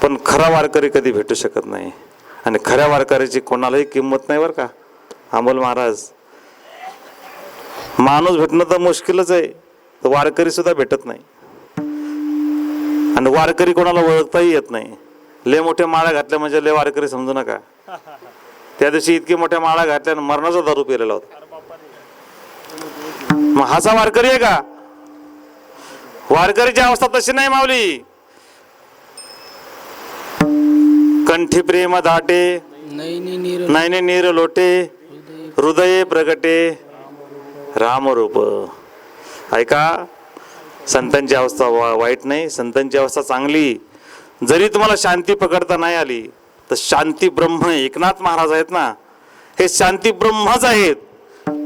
S1: पण खरा वारकरी कधी भेटू शकत नाही. आणि खऱ्या वारकऱ्याची कोणालाही किंमत नाही बरं का अमोल महाराज. माणूस भेटणं तर मुश्किलच आहे, तर वारकरी सुद्धा भेटत नाही. आणि वारकरी कोणाला ओळखताही येत नाही. लय मोठ्या माळा घातल्या म्हणजे लय वारकरी समजू नका. त्या दिवशी इतकी मोठ्या माळा घातल्या, मरणाचा दारू पिलेला होता. मग हाचा वारकरी आहे का? वारकरीची अवस्था तशी नाही माऊली. कंठी प्रेम दाटे, नैने नीर लोटे, हृदये प्रगटे रामरूप. ऐका, संतांची अवस्था वाईट नाही, संतांची अवस्था चांगली. जरी तुम्हाला शांती पकडता नाही आली, तर शांती ब्रह्म एकनाथ महाराज आहेत ना, हे शांती ब्रह्मच आहेत.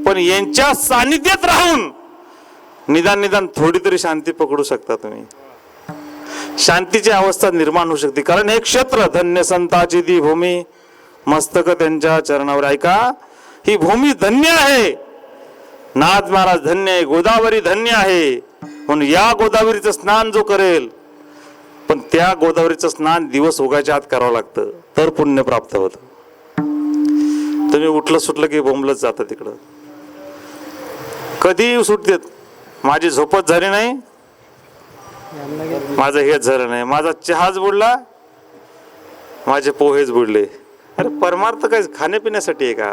S1: पण यांच्या सानिध्यात राहून निदान थोडी तरी शांती पकडू शकता तुम्ही. शांतीची अवस्था निर्माण होऊ शकते. कारण हे क्षेत्र धन्य संताची ती भूमी, मस्तक त्यांच्या चरणावर. ऐका, ही भूमी धन्य आहे. नाथ महाराज धन्य आहे, गोदावरी धन्य आहे. म्हणून या गोदावरीचं स्नान जो करेल, पण त्या गोदावरीचं स्नान दिवस उगायच्या आत करावं लागतं, तर पुण्य प्राप्त होतं. तुम्ही उठलं सुटलं की बोंबलत जातं तिकडं. कधी सुटतेत. माझी झोपच झाली नाही, माझं हेच झालं नाही, माझा चहाच बुडला, माझे पोहेच बुडले. अरे परमार्थ काय खाण्यापिण्यासाठी आहे का?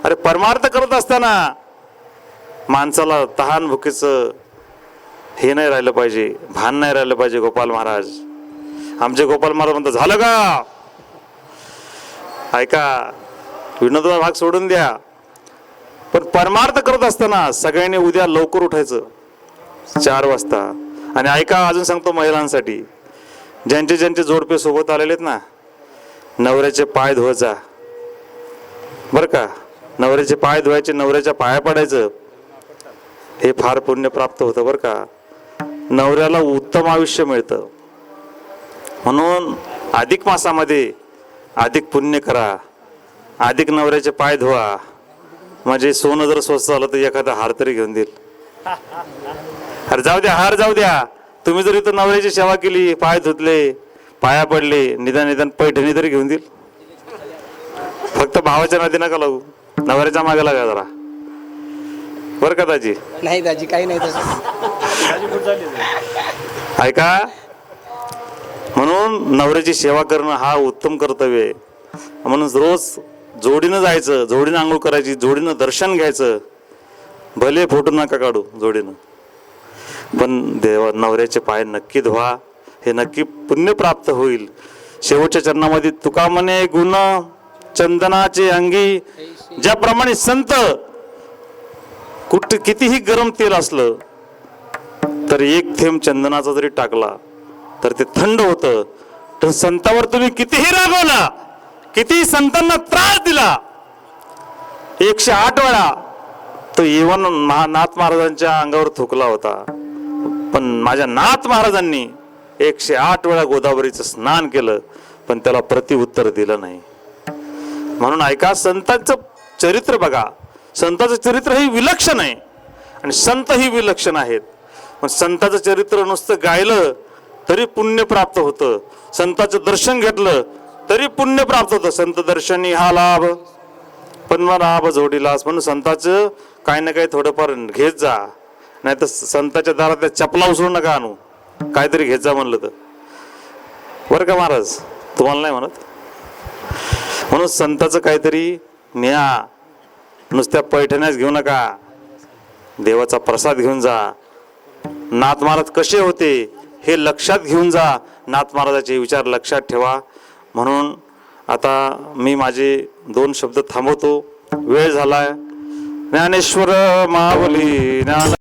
S1: अरे परमार्थ करत असताना माणसाला तहान भुकेचं हे नाही राहिलं पाहिजे, भान नाही राहिलं पाहिजे. गोपाल महाराज, आमचे गोपाल महाराज म्हणतात झालं का? ऐका, विनोदचा भाग सोडून द्या, पण परमार्थ करत असताना सगळ्यांनी उद्या लवकर उठायचं 4 वाजता. आणि ऐका, अजून सांगतो महिलांसाठी, ज्यांचे जोडपे सोबत आलेले आहेत ना, नवऱ्याचे पाय धुवायचा बरं का. नवऱ्याचे पाय धुवायचे, नवऱ्याच्या पाया पडायचं, हे फार पुण्य प्राप्त होतं बरं का. नवऱ्याला उत्तम आयुष्य मिळतं. म्हणून अधिक मासामध्ये अधिक पुण्य करा, अधिक नवऱ्याचे पाय धुवा. म्हणजे सोनं जर स्वस्त झालं तर एखादा हार तरी घेऊन देईल. अरे जाऊ द्या, हार जाऊ द्या. तुम्ही जर इथं नवऱ्याची सेवा केली, पाय धुतले, पाया पडले, निदान पैठणी तरी घेऊन देईल. फक्त भावाच्या नादी नका लागू, नवऱ्याच्या मागे लागा जरा, बरं का दाजी?
S3: नाही दाजी काही नाही तसं.
S1: ऐका, म्हणून नवऱ्याची सेवा करणं हा उत्तम कर्तव्य आहे. म्हणून रोज जोडीनं जायचं, जोडीनं आंघोळ करायची, जोडीनं दर्शन घ्यायचं. भले फोटो नका काढू जोडीनं, पण नवऱ्याचे पाय नक्की धुवा, हे नक्की पुण्य प्राप्त होईल. शेवटच्या चरणामध्ये तुका म्हणे गुण चंदनाचे अंगी. ज्याप्रमाणे संत कितीही गरम तेल असलं तर एक थेंब चंदनाचा जरी टाकला तर ते थंड होतं. तर संतावर तुम्ही कितीही रागवला, कितीही संतांना त्रास दिला, 108 वेळा तो इवन नाथ महाराजांच्या अंगावर थुकला होता, पण माझ्या नाथ महाराजांनी 108 वेळा गोदावरीचं स्नान केलं, पण त्याला प्रतिउत्तर दिलं नाही. म्हणून ऐका, संतांचं चरित्र बघा. संतांचं चरित्र हे विलक्षण आहे आणि संत ही विलक्षण आहेत. पण संतांचं चरित्र नुसतं गायलं तरी पुण्य प्राप्त होतं, संतांचं दर्शन घेतलं तरी पुण्य प्राप्त होतं. संत दर्शनी हा लाभ पण मग लाभ जोडीलास. म्हणून संतांचं काही ना काही थोडंफार घेत जा, नाही तर संतांच्या दारात त्या चपला उचलून नका आणू. काहीतरी घेत जा म्हणलं तर, बरं का महाराज? तुम्हाला नाही म्हणत. म्हणून संतांचं काहीतरी न्या, नुसत्या पैठण्याच घेऊ नका, देवाचा प्रसाद घेऊन जा. नाथ महाराज कसे होते हे लक्षात घेऊन जा, नाथ महाराजाचे विचार लक्षात ठेवा. म्हणून आता मी माझे 2 शब्द थांबवतो, वेळ झालाय. ज्ञानेश्वर माऊली ज्ञान